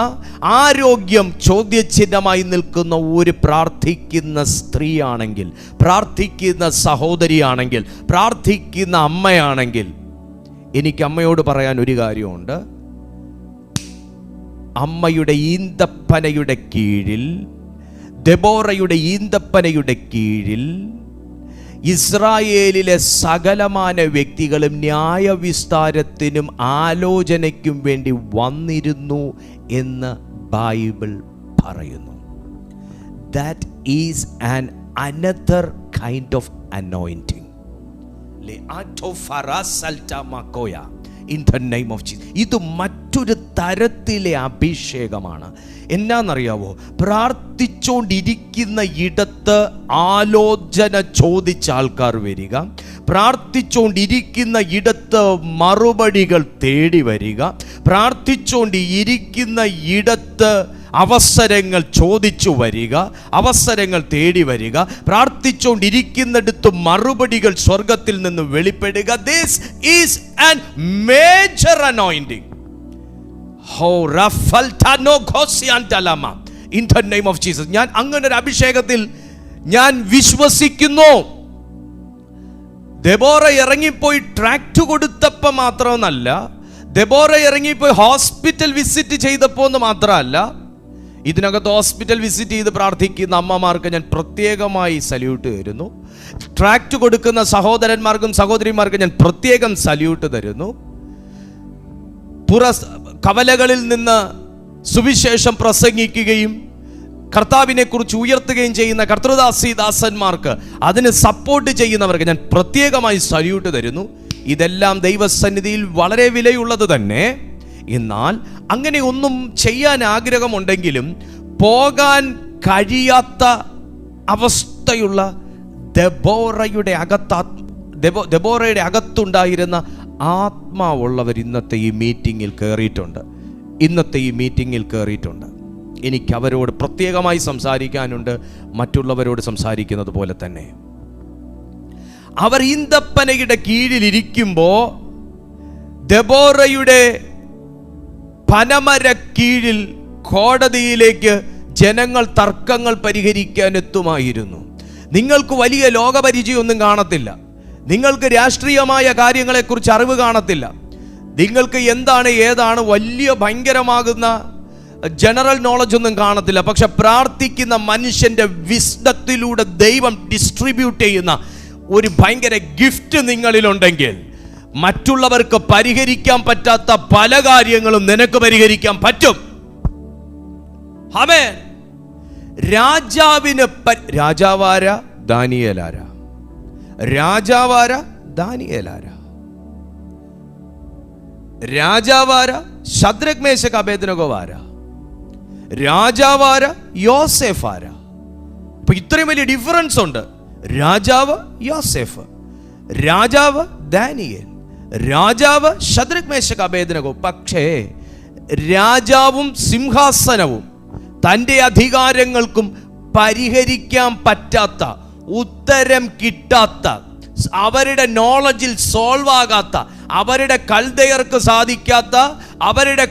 ആരോഗ്യം ചോദ്യചിഹ്നമായി നിൽക്കുന്ന ഒരു പ്രാർത്ഥിക്കുന്ന സ്ത്രീയാണെങ്കിൽ, പ്രാർത്ഥിക്കുന്ന സഹോദരിയാണെങ്കിൽ, പ്രാർത്ഥിക്കുന്ന അമ്മയാണെങ്കിൽ, എനിക്ക് അമ്മയോട് പറയാൻ ഒരു കാര്യമുണ്ട്. അമ്മയുടെ ഈന്തപ്പനയുടെ കീഴിൽ, ദെബോറയുടെ ഈന്തപ്പനയുടെ കീഴിൽ ഇസ്രായേലിലെ സകലമാന വ്യക്തികളും ന്യായവിസ്താരത്തിനും ആലോചനയ്ക്കും വേണ്ടി വന്നിരുന്നു എന്ന് ബൈബിൾ പറയുന്നു. That is an another kind of anointing. In the name of Jesus. ഇത് മറ്റൊരു തരത്തിലെ അഭിഷേകമാണ്. എന്നാന്നറിയാവോ? പ്രാർത്ഥിച്ചുകൊണ്ടിരിക്കുന്ന ഇടത്ത് ആലോചന ചോദിച്ച ആൾക്കാർ വരിക, പ്രാർത്ഥിച്ചുകൊണ്ടിരിക്കുന്ന ഇടത്ത് മറുപടികൾ തേടി വരിക, പ്രാർത്ഥിച്ചുകൊണ്ടിരിക്കുന്ന ഇടത്ത് അവസരങ്ങൾ ചോദിച്ചു വരിക, അവസരങ്ങൾ തേടി വരിക, പ്രാർത്ഥിച്ചുകൊണ്ടിരിക്കുന്നിടത്ത് മറുപടികൾ സ്വർഗത്തിൽ നിന്ന് വെളിപ്പെടുക. This is an major anointing. In the name of Jesus. ഞാൻ അങ്ങനെ ഒരു അഭിഷേകത്തിൽ ഞാൻ വിശ്വസിക്കുന്നു. ദെബോറ ഇറങ്ങിപ്പോയി ട്രാക്ട് കൊടുത്തപ്പോൾ മാത്രമല്ല, ദെബോറ ഇറങ്ങിപ്പോയി ഹോസ്പിറ്റൽ വിസിറ്റ് ചെയ്തപ്പോൾ എന്ന് മാത്രമല്ല, ഇതിനകത്ത് ഹോസ്പിറ്റൽ വിസിറ്റ് ചെയ്ത് പ്രാർത്ഥിക്കുന്ന അമ്മമാർക്ക് ഞാൻ പ്രത്യേകമായി സല്യൂട്ട് തരുന്നു. ട്രാക്ട് കൊടുക്കുന്ന സഹോദരന്മാർക്കും സഹോദരിമാർക്കും ഞാൻ പ്രത്യേകം സല്യൂട്ട് തരുന്നു. കവലകളിൽ നിന്ന് സുവിശേഷം പ്രസംഗിക്കുകയും കർത്താവിനെ കുറിച്ച് ഉയർത്തുകയും ചെയ്യുന്ന കർത്തൃദാസന്മാർക്ക്, അതിന് സപ്പോർട്ട് ചെയ്യുന്നവർക്ക് ഞാൻ പ്രത്യേകമായി സല്യൂട്ട് തരുന്നു. ഇതെല്ലാം ദൈവസന്നിധിയിൽ വളരെ വിലയുള്ളത് തന്നെ. എന്നാൽ അങ്ങനെ ഒന്നും ചെയ്യാൻ ആഗ്രഹമുണ്ടെങ്കിലും പോകാൻ കഴിയാത്ത അവസ്ഥയുള്ള ദെബോറയുടെ അകത്തുണ്ടായിരുന്ന ആത്മാവുള്ളവർ ഇന്നത്തെ ഈ മീറ്റിങ്ങിൽ കയറിയിട്ടുണ്ട്. എനിക്ക് അവരോട് പ്രത്യേകമായി സംസാരിക്കാനുണ്ട്, മറ്റുള്ളവരോട് സംസാരിക്കുന്നത് പോലെ തന്നെ. അവർ ഈന്തപ്പനയുടെ കീഴിലിരിക്കുമ്പോൾ ദെബോറയുടെ പനമര കീഴിൽ കോടതിയിലേക്ക് ജനങ്ങൾ തർക്കങ്ങൾ പരിഹരിക്കാൻ എത്തുമായിരുന്നു. നിങ്ങൾക്ക് വലിയ ലോകപരിചയമൊന്നും കാണത്തില്ല, നിങ്ങൾക്ക് രാഷ്ട്രീയമായ കാര്യങ്ങളെക്കുറിച്ച് അറിവ് കാണത്തില്ല, നിങ്ങൾക്ക് എന്താണ് ഏതാണ് വലിയ ഭയങ്കരമാകുന്ന ജനറൽ നോളജ് ഒന്നും കാണത്തില്ല. പക്ഷെ പ്രാർത്ഥിക്കുന്ന മനുഷ്യന്റെ വിസ്ഡത്തിലൂടെ ദൈവം ഡിസ്ട്രിബ്യൂട്ട് ചെയ്യുന്ന ഒരു ഭയങ്കര ഗിഫ്റ്റ് നിങ്ങളിലുണ്ടെങ്കിൽ, മറ്റുള്ളവർക്ക് പരിഹരിക്കാൻ പറ്റാത്ത പല കാര്യങ്ങളും നിനക്ക് പരിഹരിക്കാൻ പറ്റും. ആമേൻ. രാജാവാര ദാനിയേലാര, രാജാവാര ദാനിയേലാര, രാജാവാര ശദ്രക് മേശക് അബേദ്നെഗോവാര, രാജാവാര യോസേഫാര. അപ്പൊ ഇത്രയും വലിയ ഡിഫറൻസ് ഉണ്ട്. രാജാവ് യോസേഫ്, രാജാവ് ദാനിയേൽ, രാജാവ് ശദ്രക് മേശക് അബേദ്നെഗോ. പക്ഷേ രാജാവും സിംഹാസനവും തൻ്റെ അധികാരങ്ങൾക്കും പരിഹരിക്കാൻ പറ്റാത്ത, ഉത്തരം കിട്ടാത്ത, അവരുടെ നോളജിൽ സോൾവ് ആകാത്ത, അവരുടെ കൽദയർക്ക് സാധിക്കാത്ത, അവരുടെ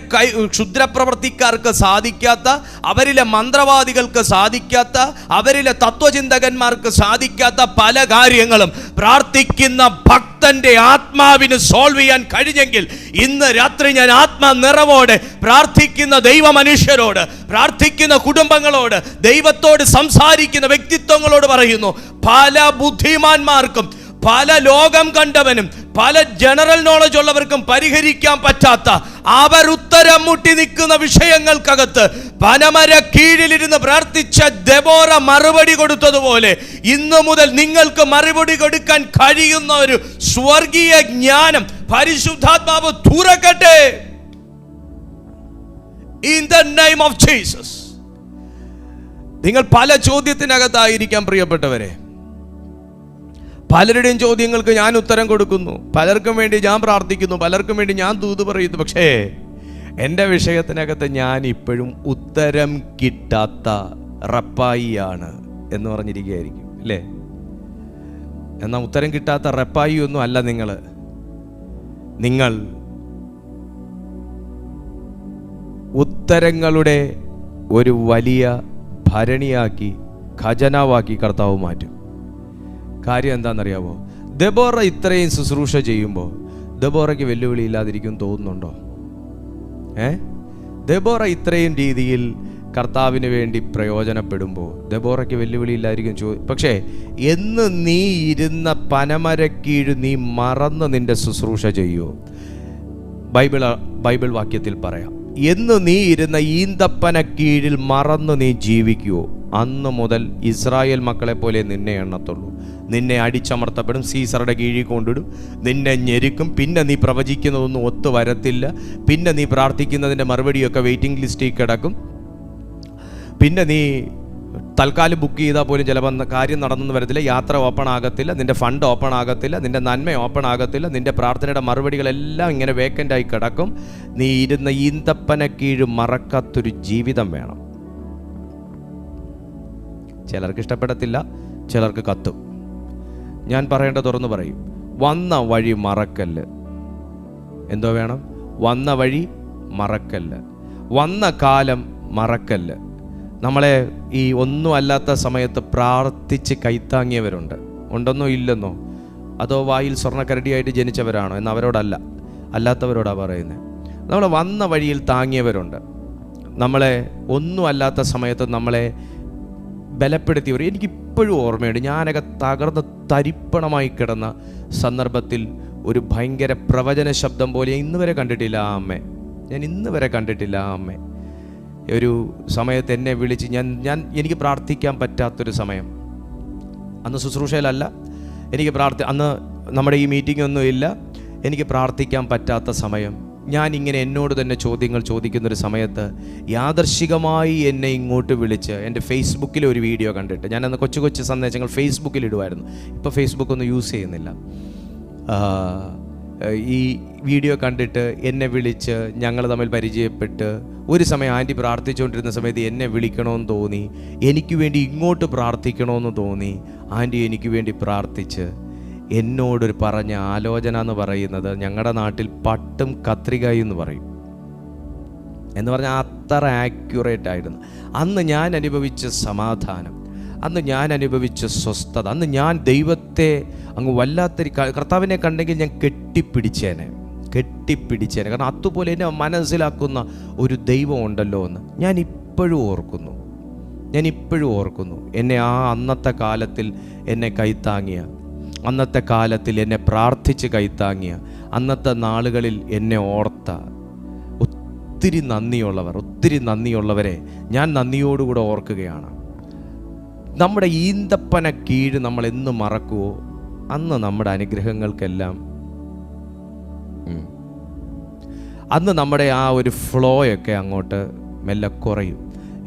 ക്ഷുദ്രപ്രവർത്തിക്കാർക്ക് സാധിക്കാത്ത, അവരിലെ മന്ത്രവാദികൾക്ക് സാധിക്കാത്ത, അവരിലെ തത്വചിന്തകന്മാർക്ക് സാധിക്കാത്ത പല കാര്യങ്ങളും പ്രാർത്ഥിക്കുന്ന ഭക്തന്റെ ആത്മാവിന് സോൾവ് ചെയ്യാൻ കഴിഞ്ഞെങ്കിൽ, ഇന്ന് രാത്രി ഞാൻ ആത്മനിറവോടെ പ്രാർത്ഥിക്കുന്ന ദൈവ മനുഷ്യരോട്, പ്രാർത്ഥിക്കുന്ന കുടുംബങ്ങളോട്, ദൈവത്തോട് സംസാരിക്കുന്ന വ്യക്തിത്വങ്ങളോട് പറയുന്നു, പല ബുദ്ധിമാന്മാർക്കും, പല ലോകം കണ്ടവനും, പല ജനറൽ നോളജ് ഉള്ളവർക്കും പരിഹരിക്കാൻ പറ്റാത്ത, അവർ ഉത്തരം മുട്ടി നിൽക്കുന്ന വിഷയങ്ങൾക്കകത്ത് പനമര കീഴിലിരുന്ന് പ്രാർത്ഥിച്ച ദെബോറ മറുപടി കൊടുത്തതുപോലെ ഇന്നു മുതൽ നിങ്ങൾക്ക് മറുപടി കൊടുക്കാൻ കഴിയുന്ന ഒരു സ്വർഗീയ ജ്ഞാനം പരിശുദ്ധാത്മാവ് തുറക്കട്ടെ. In the name of Jesus. നിങ്ങൾ പല ചോദ്യത്തിനകത്തായിരിക്കാം പ്രിയപ്പെട്ടവരെ. പലരുടെയും ചോദ്യങ്ങൾക്ക് ഞാൻ ഉത്തരം കൊടുക്കുന്നു, പലർക്കും വേണ്ടി ഞാൻ പ്രാർത്ഥിക്കുന്നു, പലർക്കും വേണ്ടി ഞാൻ ദൂത് പറയുന്നു. പക്ഷേ എൻ്റെ വിഷയത്തിനകത്ത് ഞാൻ ഇപ്പോഴും ഉത്തരം കിട്ടാത്ത റപ്പായിയാണ് എന്ന് പറഞ്ഞിരിക്കുകയായിരിക്കും അല്ലേ? എന്നാൽ ഉത്തരം കിട്ടാത്ത റപ്പായി ഒന്നും അല്ല നിങ്ങൾ ഉത്തരങ്ങളുടെ ഒരു വലിയ ഭരണിയാക്കി, ഖജനാവാക്കി കർത്താവ് മാറ്റും. കാര്യം എന്താണെന്നറിയാമോ? ദെബോറ ഇത്രയും ശുശ്രൂഷ ചെയ്യുമ്പോൾ ദെബോറയ്ക്ക് വെല്ലുവിളി ഇല്ലാതിരിക്കും തോന്നുന്നുണ്ടോ? ദെബോറ ഇത്രയും രീതിയിൽ കർത്താവിന് വേണ്ടി പ്രയോജനപ്പെടുമ്പോൾ ദെബോറയ്ക്ക് വെല്ലുവിളി ഇല്ലായിരിക്കും. പക്ഷേ എന്ന് നീ ഇരുന്ന പനമരക്കീഴ് നീ മറന്ന് നിന്റെ ശുശ്രൂഷ ചെയ്യുമോ? ബൈബിൾ വാക്യത്തിൽ പറയാം, എന്ന് നീ ഇരുന്ന ഈന്തപ്പന കീഴിൽ മറന്ന് നീ ജീവിക്കുവോ, അന്ന് മുതൽ ഇസ്രായേൽ മക്കളെ പോലെ നിന്നെ എണ്ണത്തുള്ളൂ. നിന്നെ അടിച്ചമർത്തപ്പെടും, സീസറുടെ കീഴിൽ കൊണ്ടിടും, നിന്നെ ഞെരുക്കും. പിന്നെ നീ പ്രവചിക്കുന്നതൊന്നും ഒത്തു വരത്തില്ല. പിന്നെ നീ പ്രാർത്ഥിക്കുന്നതിൻ്റെ മറുപടിയൊക്കെ വെയിറ്റിംഗ് ലിസ്റ്റിൽ കിടക്കും. പിന്നെ നീ തൽക്കാലം ബുക്ക് ചെയ്താൽ പോലും ചിലപ്പോൾ കാര്യം നടന്നു വരത്തില്ല. യാത്ര ഓപ്പൺ ആകത്തില്ല, നിൻ്റെ ഫണ്ട് ഓപ്പൺ ആകത്തില്ല, നിൻ്റെ നന്മ ഓപ്പൺ ആകത്തില്ല. നിൻ്റെ പ്രാർത്ഥനയുടെ മറുപടികളെല്ലാം ഇങ്ങനെ വേക്കൻ്റായി കിടക്കും. നീ ഇരുന്ന ഈന്തപ്പന കീഴ് മറക്കാത്തൊരു ജീവിതം വേണം. ചിലർക്ക് ഇഷ്ടപ്പെടത്തില്ല, ചിലർക്ക് കത്തും. ഞാൻ പറയേണ്ട തുറന്നു പറയും, വന്ന വഴി മറക്കല്ല്. എന്തോ വേണം? വന്ന വഴി മറക്കല്ല്, വന്ന കാലം മറക്കല്ല്. നമ്മളെ ഈ ഒന്നും അല്ലാത്ത സമയത്ത് പ്രാർത്ഥിച്ച് കൈത്താങ്ങിയവരുണ്ട്. ഉണ്ടെന്നോ ഇല്ലെന്നോ? അതോ വായിൽ സ്വർണ്ണക്കരടിയായിട്ട് ജനിച്ചവരാണോ എന്ന് അവരോടല്ല, അല്ലാത്തവരോടാണ് പറയുന്നത്. നമ്മളെ വന്ന വഴിയിൽ താങ്ങിയവരുണ്ട്. നമ്മളെ ഒന്നും അല്ലാത്ത സമയത്ത് നമ്മളെ ബലപ്പെടുത്തിയവർ. എനിക്കിപ്പോഴും ഓർമ്മയുണ്ട്, ഞാനൊക്കെ തകർന്ന് തരിപ്പണമായി കിടന്ന സന്ദർഭത്തിൽ ഒരു ഭയങ്കര പ്രവചന ശബ്ദം പോലെ ഇന്ന് വരെ കണ്ടിട്ടില്ല ആ അമ്മ. ഞാൻ ഇന്ന് വരെ കണ്ടിട്ടില്ല ആ അമ്മ. ഒരു സമയത്ത് എന്നെ വിളിച്ച് എനിക്ക് പ്രാർത്ഥിക്കാൻ പറ്റാത്തൊരു സമയം, അന്ന് ശുശ്രൂഷയിലല്ല, അന്ന് നമ്മുടെ ഈ മീറ്റിംഗ് ഒന്നും ഇല്ല, എനിക്ക് പ്രാർത്ഥിക്കാൻ പറ്റാത്ത സമയം. ഞാനിങ്ങനെ എന്നോട് തന്നെ ചോദ്യങ്ങൾ ചോദിക്കുന്നൊരു സമയത്ത് യാദർശികമായി എന്നെ ഇങ്ങോട്ട് വിളിച്ച് എൻ്റെ ഫേസ്ബുക്കിൽ ഒരു വീഡിയോ കണ്ടിട്ട്, ഞാനന്ന് കൊച്ചു കൊച്ചു സന്ദേശങ്ങൾ ഫേസ്ബുക്കിൽ ഇടുമായിരുന്നു. ഇപ്പോൾ ഫേസ്ബുക്കൊന്നും യൂസ് ചെയ്യുന്നില്ല. ഈ വീഡിയോ കണ്ടിട്ട് എന്നെ വിളിച്ച് ഞങ്ങൾ തമ്മിൽ പരിചയപ്പെട്ട് ഒരു സമയം ആൻറ്റി പ്രാർത്ഥിച്ചുകൊണ്ടിരുന്ന സമയത്ത് എന്നെ വിളിക്കണമെന്ന് തോന്നി, എനിക്ക് വേണ്ടി ഇങ്ങോട്ട് പ്രാർത്ഥിക്കണമെന്ന് തോന്നി. ആൻറ്റി എനിക്ക് വേണ്ടി പ്രാർത്ഥിച്ച് എന്നോടൊരു പറഞ്ഞ ആലോചന എന്ന് പറയുന്നത്, ഞങ്ങളുടെ നാട്ടിൽ പട്ടും കത്രികയും എന്ന് പറയും, എന്ന് പറഞ്ഞാൽ അത്ര ആക്യുറേറ്റ് ആയിരുന്നു. അന്ന് ഞാൻ അനുഭവിച്ച സമാധാനം, അന്ന് ഞാൻ അനുഭവിച്ച സ്വസ്ഥത, അന്ന് ഞാൻ ദൈവത്തെ അങ്ങ് വല്ലാത്തൊരു കർത്താവിനെ കണ്ടെങ്കിൽ ഞാൻ കെട്ടിപ്പിടിച്ചേനെ. കാരണം അതുപോലെ എന്നെ മനസ്സിലാക്കുന്ന ഒരു ദൈവം ഉണ്ടല്ലോ എന്ന് ഞാൻ ഇപ്പോഴും ഓർക്കുന്നു. എന്നെ ആ അന്നത്തെ കാലത്തിൽ എന്നെ കൈത്താങ്ങിയ, അന്നത്തെ കാലത്തിൽ എന്നെ പ്രാർത്ഥിച്ച് കൈത്താങ്ങിയ, അന്നത്തെ നാളുകളിൽ എന്നെ ഓർത്ത ഒത്തിരി നന്ദിയുള്ളവരെ ഞാൻ നന്ദിയോടുകൂടെ ഓർക്കുകയാണ്. നമ്മുടെ ഈന്തപ്പന കീഴ് നമ്മൾ എന്ന് മറക്കുവോ, അന്ന് നമ്മുടെ അനുഗ്രഹങ്ങൾക്കെല്ലാം, അന്ന് നമ്മുടെ ആ ഒരു ഫ്ലോയൊക്കെ അങ്ങോട്ട് മെല്ലെ കുറയും.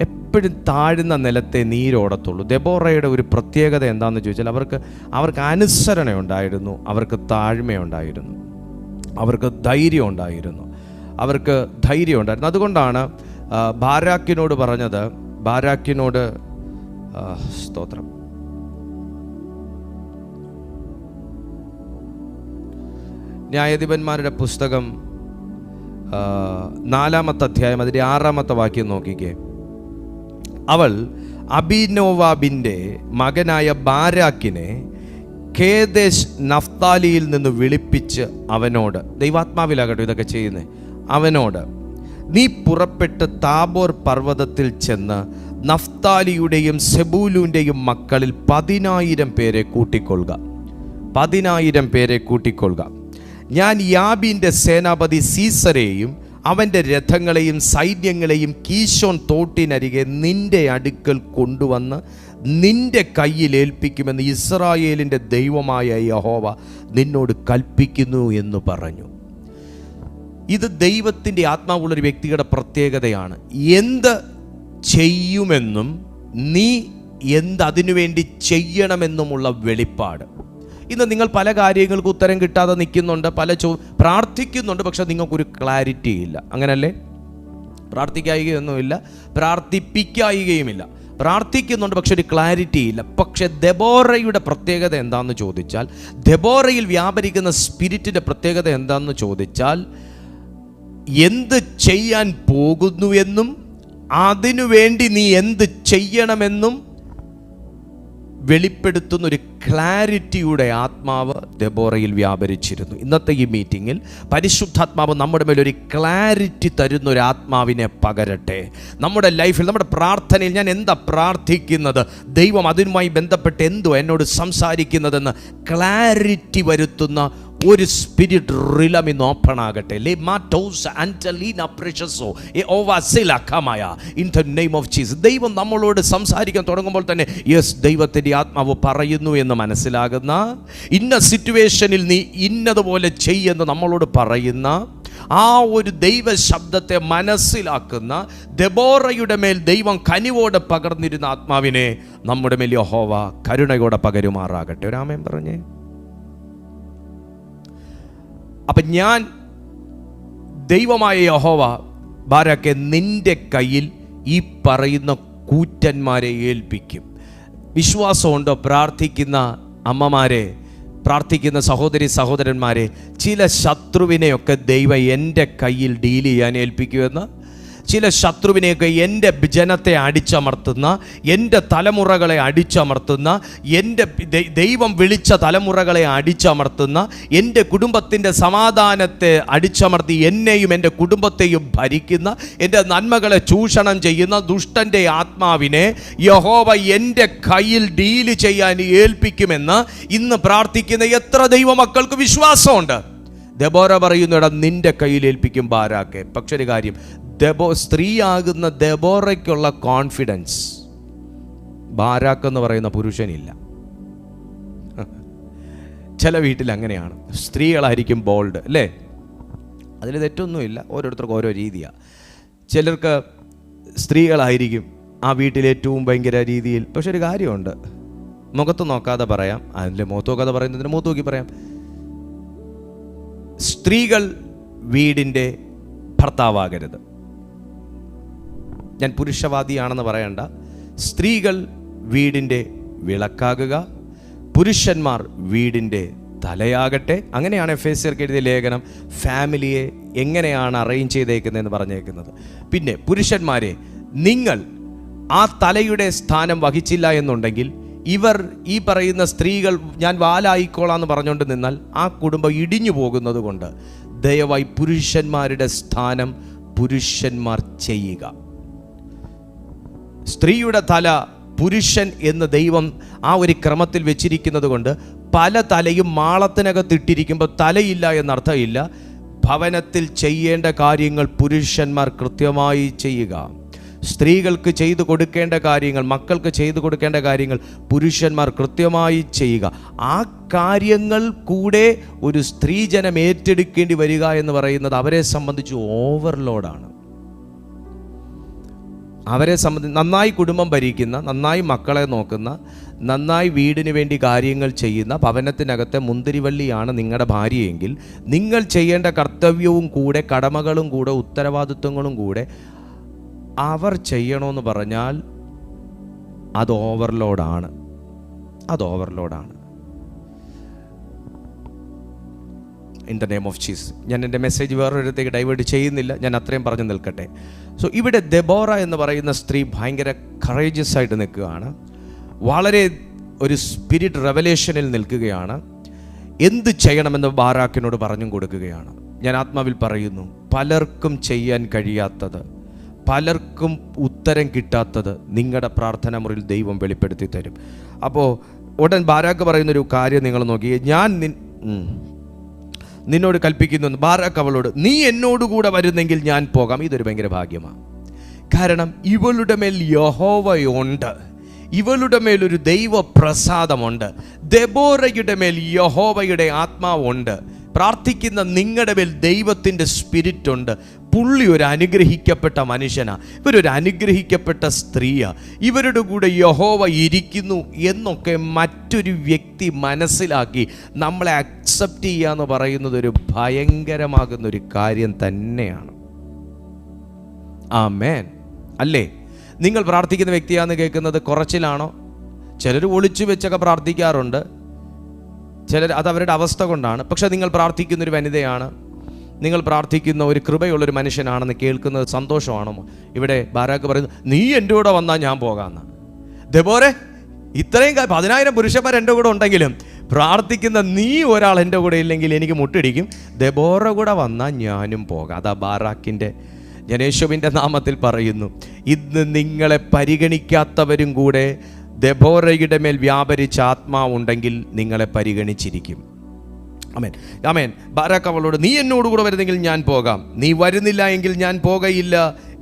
എപ്പോഴും താഴ്ന്ന നിലത്തെ നീരോടത്തുള്ളൂ. ദെബോറയുടെ ഒരു പ്രത്യേകത എന്താണെന്ന് ചോദിച്ചാൽ, അവർക്ക് അനുസരണയുണ്ടായിരുന്നു, അവർക്ക് താഴ്മയുണ്ടായിരുന്നു, അവർക്ക് ധൈര്യം ഉണ്ടായിരുന്നു. അതുകൊണ്ടാണ് ബാരാക്കിനോട് പറഞ്ഞത്, സ്തോത്രം, ന്യായാധിപന്മാരുടെ പുസ്തകം 4-ാമത്തെ അധ്യായം അതിൻ്റെ 6-ാമത്തെ വാക്യം നോക്കിക്കേ. അവൾ അബിനോവാബിൻ്റെ മകനായ ബാരാക്കിനെ കേദേശ് നഫ്താലിയിൽ നിന്ന് വിളിപ്പിച്ച് അവനോട്, ദൈവാത്മാവിലാകട്ടെ ഇതൊക്കെ ചെയ്യുന്നത്, അവനോട്, നീ പുറപ്പെട്ട് താബോർ പർവ്വതത്തിൽ ചെന്ന് നഫ്താലിയുടെയും സെബൂലൂൻ്റെയും മക്കളിൽ 10,000 പേരെ കൂട്ടിക്കൊള്ളുക. ഞാൻ യാബീൻ്റെ സേനാപതി സീസരെയും അവൻ്റെ രഥങ്ങളെയും സൈന്യങ്ങളെയും കീശോൻ തോട്ടിനരികെ നിന്റെ അടുക്കൽ കൊണ്ടുവന്ന് നിന്റെ കയ്യിൽ ഏൽപ്പിക്കുമെന്ന് ഇസ്രായേലിൻ്റെ ദൈവമായ യഹോവ നിന്നോട് കൽപ്പിക്കുന്നു എന്ന് പറഞ്ഞു. ഇത് ദൈവത്തിൻ്റെ ആത്മാവുള്ളൊരു വ്യക്തിയുടെ പ്രത്യേകതയാണ്. എന്ത് ചെയ്യുമെന്നും നീ അതിനുവേണ്ടി ചെയ്യണമെന്നുമുള്ള വെളിപ്പാട്. ഇന്ന് നിങ്ങൾ പല കാര്യങ്ങൾക്ക് ഉത്തരം കിട്ടാതെ നിൽക്കുന്നുണ്ട്, പ്രാർത്ഥിക്കുന്നുണ്ട്, പക്ഷെ നിങ്ങൾക്കൊരു ക്ലാരിറ്റി ഇല്ല. അങ്ങനല്ലേ? പ്രാർത്ഥിക്കായികയൊന്നുമില്ല, പ്രാർത്ഥിപ്പിക്കായികയുമില്ല. പ്രാർത്ഥിക്കുന്നുണ്ട്, പക്ഷെ ഒരു ക്ലാരിറ്റി ഇല്ല. പക്ഷെ ദെബോറയുടെ പ്രത്യേകത എന്താണെന്ന് ചോദിച്ചാൽ, ദെബോറയിൽ വ്യാപരിക്കുന്ന സ്പിരിറ്റിൻ്റെ പ്രത്യേകത എന്താണെന്ന് ചോദിച്ചാൽ, എന്ത് ചെയ്യാൻ പോകുന്നുവെന്നും അതിനുവേണ്ടി നീ എന്ത് ചെയ്യണമെന്നും വെളിപ്പെടുത്തുന്ന ഒരു ക്ലാരിറ്റിയുടെ ആത്മാവ് ദെബോറയിൽ വ്യാപരിച്ചിരുന്നു. ഇന്നത്തെ ഈ മീറ്റിങ്ങിൽ പരിശുദ്ധാത്മാവ് നമ്മുടെ മേലൊരു ക്ലാരിറ്റി തരുന്ന ഒരു ആത്മാവിനെ പകരട്ടെ. നമ്മുടെ ലൈഫിൽ, നമ്മുടെ പ്രാർത്ഥനയിൽ ഞാൻ എന്താ പ്രാർത്ഥിക്കുന്നത്, ദൈവം അതിനുമായി ബന്ധപ്പെട്ട് എന്തോ എന്നോട് സംസാരിക്കുന്നതെന്ന് ക്ലാരിറ്റി വരുത്തുന്ന ഒരു സ്പിരിറ്റ് റിലം ഇന്ന് ഓപ്പൺ ആകട്ടെ. ദൈവം നമ്മളോട് സംസാരിക്കാൻ തുടങ്ങുമ്പോൾ തന്നെ യെസ്, ദൈവത്തിൻ്റെ ആത്മാവ് പറയുന്നു എന്ന് മനസ്സിലാകുന്ന, ഇന്ന സിറ്റുവേഷനിൽ നീ ഇന്നതുപോലെ ചെയ്യുമെന്ന് നമ്മളോട് പറയുന്ന ആ ഒരു ദൈവ ശബ്ദത്തെ മനസ്സിലാക്കുന്ന, ദെബോറയുടെ മേൽ ദൈവം കനിവോടെ പകർന്നിരുന്ന ആത്മാവിനെ നമ്മുടെ മേൽ യഹോവ കരുണയോടെ പകരുമാറാകട്ടെ. ഒരു ആമേൻ പറഞ്ഞേ. അപ്പം ഞാൻ ദൈവമായ യഹോവ ബാരാക്കെ നിന്റെ കയ്യിൽ ഈ പറയുന്ന കൂറ്റന്മാരെ ഏൽപ്പിക്കും. വിശ്വാസമുണ്ടോ? പ്രാർത്ഥിക്കുന്ന അമ്മമാരെ, പ്രാർത്ഥിക്കുന്ന സഹോദരി സഹോദരന്മാരെ, ചില ശത്രുവിനെയൊക്കെ ദൈവം എൻ്റെ കയ്യിൽ ഡീൽ ചെയ്യാൻ ഏൽപ്പിക്കുമെന്ന്. ചില ശത്രുവിനെയൊക്കെ എൻ്റെ ജനത്തെ അടിച്ചമർത്തുന്ന, എൻ്റെ തലമുറകളെ അടിച്ചമർത്തുന്ന, എൻ്റെ ദൈവം വിളിച്ച തലമുറകളെ അടിച്ചമർത്തുന്ന, എൻ്റെ കുടുംബത്തിൻ്റെ സമാധാനത്തെ അടിച്ചമർത്തി എന്നെയും എൻ്റെ കുടുംബത്തെയും ഭരിക്കുന്ന, എൻ്റെ നന്മകളെ ചൂഷണം ചെയ്യുന്ന ദുഷ്ടൻ്റെ ആത്മാവിനെ യഹോവ എൻ്റെ കയ്യിൽ ഡീല് ചെയ്യാൻ ഏൽപ്പിക്കുമെന്ന് ഇന്ന് പ്രാർത്ഥിക്കുന്ന എത്ര ദൈവമക്കൾക്ക് വിശ്വാസമുണ്ട്? ദെബോറ പറയുന്നു, നിൻ്റെ കയ്യിൽ ഏൽപ്പിക്കും ബാരാക്കെ. പക്ഷെ ഒരു കാര്യം, സ്ത്രീയാകുന്ന ദെബോറയ്ക്കുള്ള കോൺഫിഡൻസ് ബാരാക്ക് എന്ന് പറയുന്ന പുരുഷനില്ല. ചില വീട്ടിൽ അങ്ങനെയാണ്, സ്ത്രീകളായിരിക്കും ബോൾഡ്, അല്ലേ? അതിൽ തെറ്റൊന്നുമില്ല, ഓരോരുത്തർക്കും ഓരോ രീതിയാണ്. ചിലർക്ക് സ്ത്രീകളായിരിക്കും ആ വീട്ടിൽ ഏറ്റവും ഭയങ്കര രീതിയിൽ. പക്ഷെ ഒരു കാര്യമുണ്ട്, മുഖത്ത് നോക്കാതെ പറയാം, അതിൻ്റെ മുഖത്ത് നോക്കാതെ പറയുന്നതിന് മുഖത്ത് നോക്കി പറയാം. സ്ത്രീകൾ വീടിൻ്റെ ഭർത്താവാകരുത്. ഞാൻ പുരുഷവാദിയാണെന്ന് പറയണ്ട. സ്ത്രീകൾ വീടിൻ്റെ വിളക്കാകുക, പുരുഷന്മാർ വീടിൻ്റെ തലയാകട്ടെ. അങ്ങനെയാണ് എഫേസ്യർക്ക് എഴുതിയ ലേഖനം ഫാമിലിയെ എങ്ങനെയാണ് അറേഞ്ച് ചെയ്തേക്കുന്നതെന്ന് പറഞ്ഞേക്കുന്നത്. പിന്നെ പുരുഷന്മാരെ, നിങ്ങൾ ആ തലയുടെ സ്ഥാനം വഹിച്ചില്ല എന്നുണ്ടെങ്കിൽ ഇവർ ഈ പറയുന്ന സ്ത്രീകൾ ഞാൻ വാലായിക്കോളാന്ന് പറഞ്ഞുകൊണ്ട് നിന്നാൽ ആ കുടുംബം ഇടിഞ്ഞു പോകുന്നത് കൊണ്ട് ദയവായി പുരുഷന്മാരുടെ സ്ഥാനം പുരുഷന്മാർ ചെയ്യുക. സ്ത്രീയുടെ തല പുരുഷൻ എന്ന് ദൈവം ആ ഒരു ക്രമത്തിൽ വെച്ചിരിക്കുന്നത് കൊണ്ട് പല തലയും മാളത്തിനകത്തിട്ടിരിക്കുമ്പോൾ തലയില്ല എന്നർത്ഥമില്ല. ഭവനത്തിൽ ചെയ്യേണ്ട കാര്യങ്ങൾ പുരുഷന്മാർ കൃത്യമായി ചെയ്യുക. സ്ത്രീകൾക്ക് ചെയ്തു കൊടുക്കേണ്ട കാര്യങ്ങൾ, മക്കൾക്ക് ചെയ്തു കൊടുക്കേണ്ട കാര്യങ്ങൾ പുരുഷന്മാർ കൃത്യമായി ചെയ്യുക. ആ കാര്യങ്ങൾ കൂടെ ഒരു സ്ത്രീജനം ഏറ്റെടുക്കേണ്ടി വരിക എന്ന് പറയുന്നത് അവരെ സംബന്ധിച്ച് ഓവർലോഡാണ്. അവരെ സംബന്ധിച്ച് നന്നായി കുടുംബം ഭരിക്കുന്ന, നന്നായി മക്കളെ നോക്കുന്ന, നന്നായി വീടിന് വേണ്ടി കാര്യങ്ങൾ ചെയ്യുന്ന, ഭവനത്തിനകത്തെ മുന്തിരിവള്ളിയാണ് നിങ്ങളുടെ ഭാര്യയെങ്കിൽ നിങ്ങൾ ചെയ്യേണ്ട കർത്തവ്യവും കൂടെ, കടമകളും കൂടെ, ഉത്തരവാദിത്വങ്ങളും കൂടെ അവർ ചെയ്യണമെന്ന് പറഞ്ഞാൽ അത് ഓവർലോഡാണ്. In the name of Jesus. ഞാൻ എൻ്റെ മെസ്സേജ് വേറൊരിടത്തേക്ക് ഡൈവേർട്ട് ചെയ്യുന്നില്ല, ഞാൻ അത്രയും പറഞ്ഞു നിൽക്കട്ടെ. സോ ഇവിടെ ദെബോറ എന്ന് പറയുന്ന സ്ത്രീ ഭയങ്കര കറേജസ് ആയിട്ട് നിൽക്കുകയാണ്. വളരെ ഒരു സ്പിരിറ്റ് റെവലേഷനിൽ നിൽക്കുകയാണ്. എന്ത് ചെയ്യണമെന്ന് ബാരാക്കിനോട് പറഞ്ഞും കൊടുക്കുകയാണ്. ഞാൻ ആത്മാവിൽ പറയുന്നു, പലർക്കും ചെയ്യാൻ കഴിയാത്തത്, പലർക്കും ഉത്തരം കിട്ടാത്തത് നിങ്ങളുടെ പ്രാർത്ഥന മുറിയിൽ ദൈവം വെളിപ്പെടുത്തി തരും. അപ്പോൾ ഉടൻ ബാരാക്ക് പറയുന്നൊരു കാര്യം നിങ്ങൾ നോക്കി. ഞാൻ നിന്നോട് കൽപ്പിക്കുന്നു, ബാരാക്ക് അവളോട്, നീ എന്നോടുകൂടെ വരുന്നെങ്കിൽ ഞാൻ പോകാം. ഇതൊരു ഭയങ്കര ഭാഗ്യമാണ്. കാരണം ഇവളുടെ മേൽ യഹോവയുണ്ട്, ഇവളുടെ മേലൊരു ദൈവപ്രസാദമുണ്ട്. ദെബോറയുടെ മേൽ യഹോവയുടെ ആത്മാവുണ്ട്. പ്രാർത്ഥിക്കുന്ന നിങ്ങളുടെ മേൽ ദൈവത്തിൻ്റെ സ്പിരിറ്റ് ഉണ്ട്. പുള്ളി ഒരു അനുഗ്രഹിക്കപ്പെട്ട മനുഷ്യനാണ്, ഇവരൊരു അനുഗ്രഹിക്കപ്പെട്ട സ്ത്രീയാണ്, ഇവരുടെ കൂടെ യഹോവ ഇരിക്കുന്നു എന്നൊക്കെ മറ്റൊരു വ്യക്തി മനസ്സിലാക്കി നമ്മളെ അക്സെപ്റ്റ് ചെയ്യുക എന്ന് പറയുന്നത് ഒരു ഭയങ്കരമാകുന്നൊരു കാര്യം തന്നെയാണ്. ആമേൻ. അല്ലേ? നിങ്ങൾ പ്രാർത്ഥിക്കുന്ന വ്യക്തിയാണെന്ന് കേൾക്കുന്നത് കുറച്ചിലാണോ? ചിലർ ഒളിച്ചു വെച്ചൊക്കെ പ്രാർത്ഥിക്കാറുണ്ട്, ചിലർ അത് അവരുടെ അവസ്ഥ കൊണ്ടാണ്. പക്ഷെ നിങ്ങൾ പ്രാർത്ഥിക്കുന്നൊരു വനിതയാണ്, നിങ്ങൾ പ്രാർത്ഥിക്കുന്ന ഒരു കൃപയുള്ളൊരു മനുഷ്യനാണെന്ന് കേൾക്കുന്നത് സന്തോഷമാണോ? ഇവിടെ ബാരാക്ക് പറയുന്നു, നീ എൻ്റെ കൂടെ വന്നാൽ ഞാൻ പോകാമെന്ന്. ദെബോരെ, ഇത്രയും 10,000 പുരുഷന്മാർ എൻ്റെ കൂടെ ഉണ്ടെങ്കിലും പ്രാർത്ഥിക്കുന്ന നീ ഒരാൾ എൻ്റെ കൂടെ ഇല്ലെങ്കിൽ എനിക്ക് മുട്ടിടിക്കും. ദെബോറ കൂടെ വന്നാൽ ഞാനും പോകാം. അതാ ബാരാക്കിൻ്റെ. ഞാൻ യേശുവിൻ്റെ നാമത്തിൽ പറയുന്നു, ഇന്ന് നിങ്ങളെ പരിഗണിക്കാത്തവരും കൂടെ ദെബോറയുടെ മേൽ വ്യാപരിച്ച ആത്മാവുണ്ടെങ്കിൽ നിങ്ങളെ പരിഗണിച്ചിരിക്കും. ആമേൻ, ആമേൻ. ബാരാക്ക് അവളോട്, നീ എന്നോടുകൂടെ വരുന്നെങ്കിൽ ഞാൻ പോകാം, നീ വരുന്നില്ല എങ്കിൽ ഞാൻ പോകയില്ല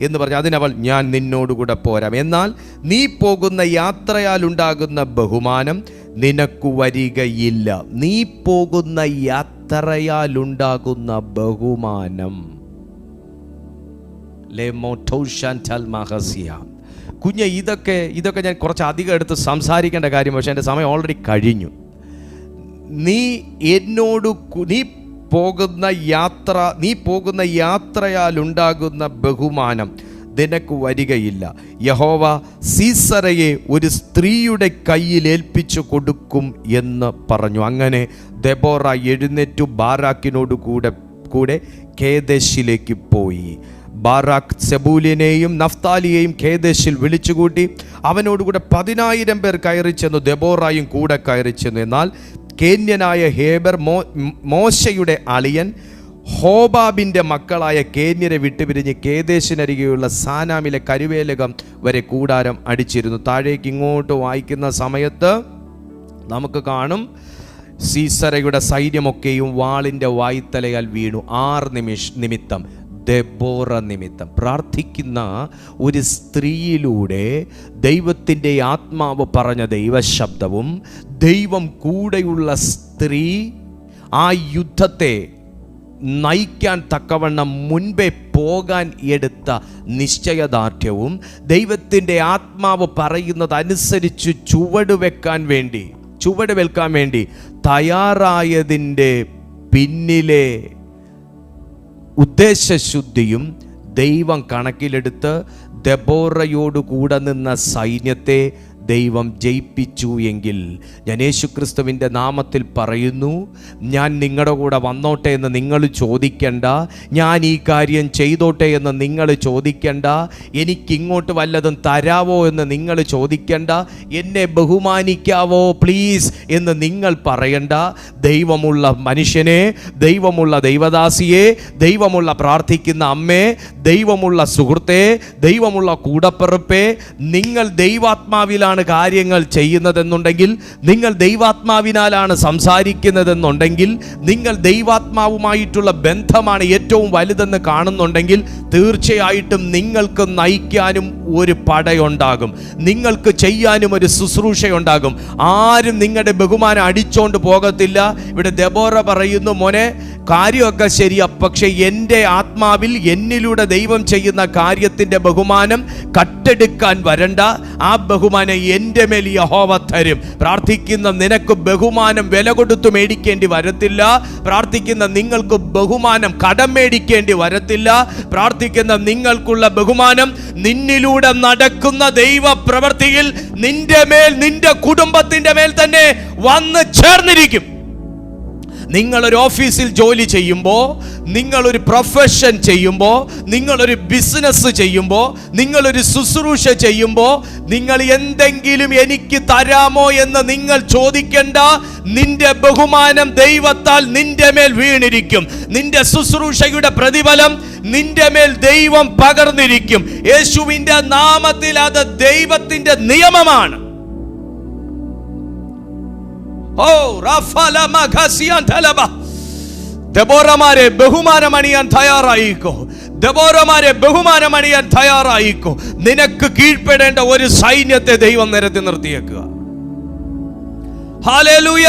എന്ന് പറഞ്ഞു. അതിനവൾ, ഞാൻ നിന്നോടുകൂടെ പോരാം, എന്നാൽ നീ പോകുന്ന യാത്രയാൽ ഉണ്ടാകുന്ന ബഹുമാനം നിനക്കു വരികയില്ല. നീ പോകുന്ന യാത്രയാൽ ഉണ്ടാകുന്ന ബഹുമാനം. കുഞ്ഞെ, ഇതൊക്കെ ഞാൻ കുറച്ച് അധികം എടുത്ത് സംസാരിക്കേണ്ട കാര്യം, പക്ഷേ എൻ്റെ സമയം ഓൾറെഡി കഴിഞ്ഞു. നീ പോകുന്ന യാത്രയാൽ ഉണ്ടാകുന്ന ബഹുമാനം നിനക്ക് വരികയില്ല. യഹോവ സീസറയെ ഒരു സ്ത്രീയുടെ കയ്യിൽ ഏൽപ്പിച്ചു കൊടുക്കും എന്ന് പറഞ്ഞു. അങ്ങനെ ദെബോറ എഴുന്നേറ്റു ബാരാക്കിനോട് കൂടെ കേദേശിലേക്ക് പോയി. ബാരാക്ക് സെബൂലിനെയും നഫ്താലിയെയും കേദേശിൽ വിളിച്ചുകൂട്ടി. അവനോടുകൂടെ 10,000 പേർ കയറി ചെന്നു. ദെബോറായും കൂടെ കയറി ചെന്നു. എന്നാൽ കേന്യനായ ഹേബർ മോശയുടെ അളിയൻ ഹോബാബിൻ്റെ മക്കളായ കേന്യരെ വിട്ടുപിരിഞ്ഞ് കേദേശിനരികെയുള്ള സാനാമിലെ കരുവേലകം വരെ കൂടാരം അടിച്ചിരുന്നു. താഴേക്ക് ഇങ്ങോട്ട് വായിക്കുന്ന സമയത്ത് നമുക്ക് കാണും, സീസറയുടെ സൈന്യമൊക്കെയും വാളിൻ്റെ വായ്ത്തലയാൽ വീണു. 6 നിമിത്തം, ദെബോറ നിമിത്തം. പ്രാർത്ഥിക്കുന്ന ഒരു സ്ത്രീയിലൂടെ ദൈവത്തിൻ്റെ ആത്മാവ് പറഞ്ഞ ദൈവശബ്ദവും ദൈവം കൂടെയുള്ള സ്ത്രീ ആ യുദ്ധത്തെ നയിക്കാൻ തക്കവണ്ണം മുൻപേ പോകാൻ എടുത്ത നിശ്ചയദാർഢ്യവും ദൈവത്തിൻ്റെ ആത്മാവ് പറയുന്നതനുസരിച്ച് ചുവടുവെക്കാൻ വേണ്ടി തയ്യാറായതിൻ്റെ പിന്നിലെ ഉദ്ദേശശുദ്ധിയും ദൈവം കണക്കിലെടുത്ത് ദെബോറയോട് കൂടെ നിന്ന സൈന്യത്തെ ദൈവം ജയിപ്പിച്ചു എങ്കിൽ, ഞാൻ യേശുക്രിസ്തുവിൻ്റെ നാമത്തിൽ പറയുന്നു, ഞാൻ നിങ്ങളുടെ കൂടെ വന്നോട്ടെ എന്ന് നിങ്ങൾ ചോദിക്കണ്ട, ഞാൻ ഈ കാര്യം ചെയ്തോട്ടെ എന്ന് നിങ്ങൾ ചോദിക്കണ്ട, എനിക്കിങ്ങോട്ട് വല്ലതും തരാവോ എന്ന് നിങ്ങൾ ചോദിക്കണ്ട, എന്നെ ബഹുമാനിക്കാവോ പ്ലീസ് എന്ന് നിങ്ങൾ പറയണ്ട. ദൈവമുള്ള മനുഷ്യനെ, ദൈവമുള്ള ദൈവദാസിയെ, ദൈവമുള്ള പ്രാർത്ഥിക്കുന്ന അമ്മേ, ദൈവമുള്ള സുഹൃത്തെ, ദൈവമുള്ള കൂടപ്പിറപ്പേ, നിങ്ങൾ ദൈവാത്മാവിലാണ് കാര്യങ്ങൾ ചെയ്യുന്നതെന്നുണ്ടെങ്കിൽ, നിങ്ങൾ ദൈവാത്മാവിനാലാണ് സംസാരിക്കുന്നതെന്നുണ്ടെങ്കിൽ, നിങ്ങൾ ദൈവാത്മാവുമായിട്ടുള്ള ബന്ധമാണ് ഏറ്റവും വലുതെന്ന് കാണുന്നുണ്ടെങ്കിൽ, തീർച്ചയായിട്ടും നിങ്ങൾക്ക് നയിക്കാനും ഒരു പടയുണ്ടാകും, നിങ്ങൾക്ക് ചെയ്യാനും ഒരു ശുശ്രൂഷയുണ്ടാകും. ആരും നിങ്ങളുടെ ബഹുമാനം അടിച്ചോണ്ട് പോകത്തില്ല. ഇവിടെ ദെബോറ പറയുന്നു, മോനെ കാര്യമൊക്കെ ശരിയാ, പക്ഷെ എൻ്റെ ആത്മാവിൽ എന്നിലൂടെ ദൈവം ചെയ്യുന്ന കാര്യത്തിൻ്റെ ബഹുമാനം കട്ടെടുക്കാൻ വരണ്ട. ആ ബഹുമാനം എൻ്റെ മേൽ യഹോവ തരും. പ്രാർത്ഥിക്കുന്ന നിനക്ക് ബഹുമാനം വില കൊടുത്തു മേടിക്കേണ്ടി വരത്തില്ല. പ്രാർത്ഥിക്കുന്ന നിങ്ങൾക്ക് ബഹുമാനം കടം മേടിക്കേണ്ടി വരത്തില്ല. പ്രാർത്ഥിക്കുന്ന നിങ്ങൾക്കുള്ള ബഹുമാനം നിന്നിലൂടെ നടക്കുന്ന ദൈവ പ്രവൃത്തിയിൽ നിന്റെ മേൽ, നിന്റെ കുടുംബത്തിൻ്റെ മേൽ തന്നെ വന്ന് ചേർന്നിരിക്കും. നിങ്ങളൊരു ഓഫീസിൽ ജോലി ചെയ്യുമ്പോൾ, നിങ്ങളൊരു പ്രൊഫഷൻ ചെയ്യുമ്പോൾ, നിങ്ങളൊരു ബിസിനസ് ചെയ്യുമ്പോൾ, നിങ്ങളൊരു ശുശ്രൂഷ ചെയ്യുമ്പോൾ, നിങ്ങൾ എന്തെങ്കിലും എനിക്ക് തരാമോ എന്ന് നിങ്ങൾ ചോദിക്കേണ്ട. നിന്റെ ബഹുമാനം ദൈവത്താൽ നിന്റെ മേൽ വീണിരിക്കും. നിന്റെ ശുശ്രൂഷയുടെ പ്രതിഫലം നിന്റെ മേൽ ദൈവം പകർന്നിരിക്കും. യേശുവിൻ്റെ നാമത്തിൽ അത് ദൈവത്തിൻ്റെ നിയമമാണ്. ദെബോറമാരെ ബഹുമാനമണിയാൻ തയ്യാറായിക്കോ. ദെബോറമാരെ ബഹുമാനമണിയാൻ തയ്യാറായിക്കോ. നിനക്ക് കീഴ്പ്പെടേണ്ട ഒരു സൈന്യത്തെ ദൈവം നിരത്തി നിർത്തിയേക്കുക. Hallelujah,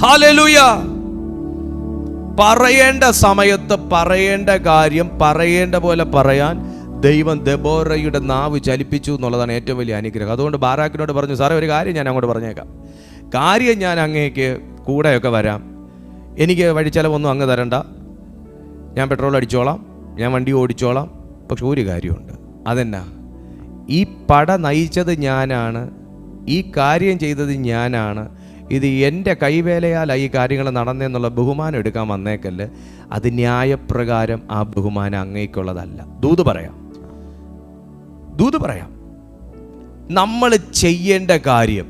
hallelujah. പറയേണ്ട സമയത്ത് പറയേണ്ട കാര്യം പറയേണ്ട പോലെ പറയാൻ ദൈവം ദെബോറയുടെ നാവ് ചലിപ്പിച്ചു എന്നുള്ളതാണ് ഏറ്റവും വലിയ അനുഗ്രഹം. അതുകൊണ്ട് ബാരാക്കിനോട് പറഞ്ഞു, സാറേ ഒരു കാര്യം ഞാൻ അങ്ങോട്ട് പറഞ്ഞേക്കാം, കാര്യം ഞാൻ അങ്ങേക്ക് കൂടെയൊക്കെ വരാം, എനിക്ക് വഴിച്ചെലവൊന്നും അങ്ങ് തരണ്ട, ഞാൻ പെട്രോൾ അടിച്ചോളാം, ഞാൻ വണ്ടി ഓടിച്ചോളാം. പക്ഷെ ഒരു കാര്യമുണ്ട്, അതെന്നാ, ഈ പട നയിച്ചത് ഞാനാണ്, ഈ കാര്യം ചെയ്തത് ഞാനാണ്, ഇത് എൻ്റെ കൈവേലയാലാണ് ഈ കാര്യങ്ങൾ നടന്നെന്നുള്ള ബഹുമാനം എടുക്കാൻ വന്നേക്കല്ല്. അത് ന്യായപ്രകാരം ആ ബഹുമാനം അങ്ങേക്കുള്ളതല്ല. ദൂത് പറയാം. നമ്മൾ ചെയ്യേണ്ട കാര്യം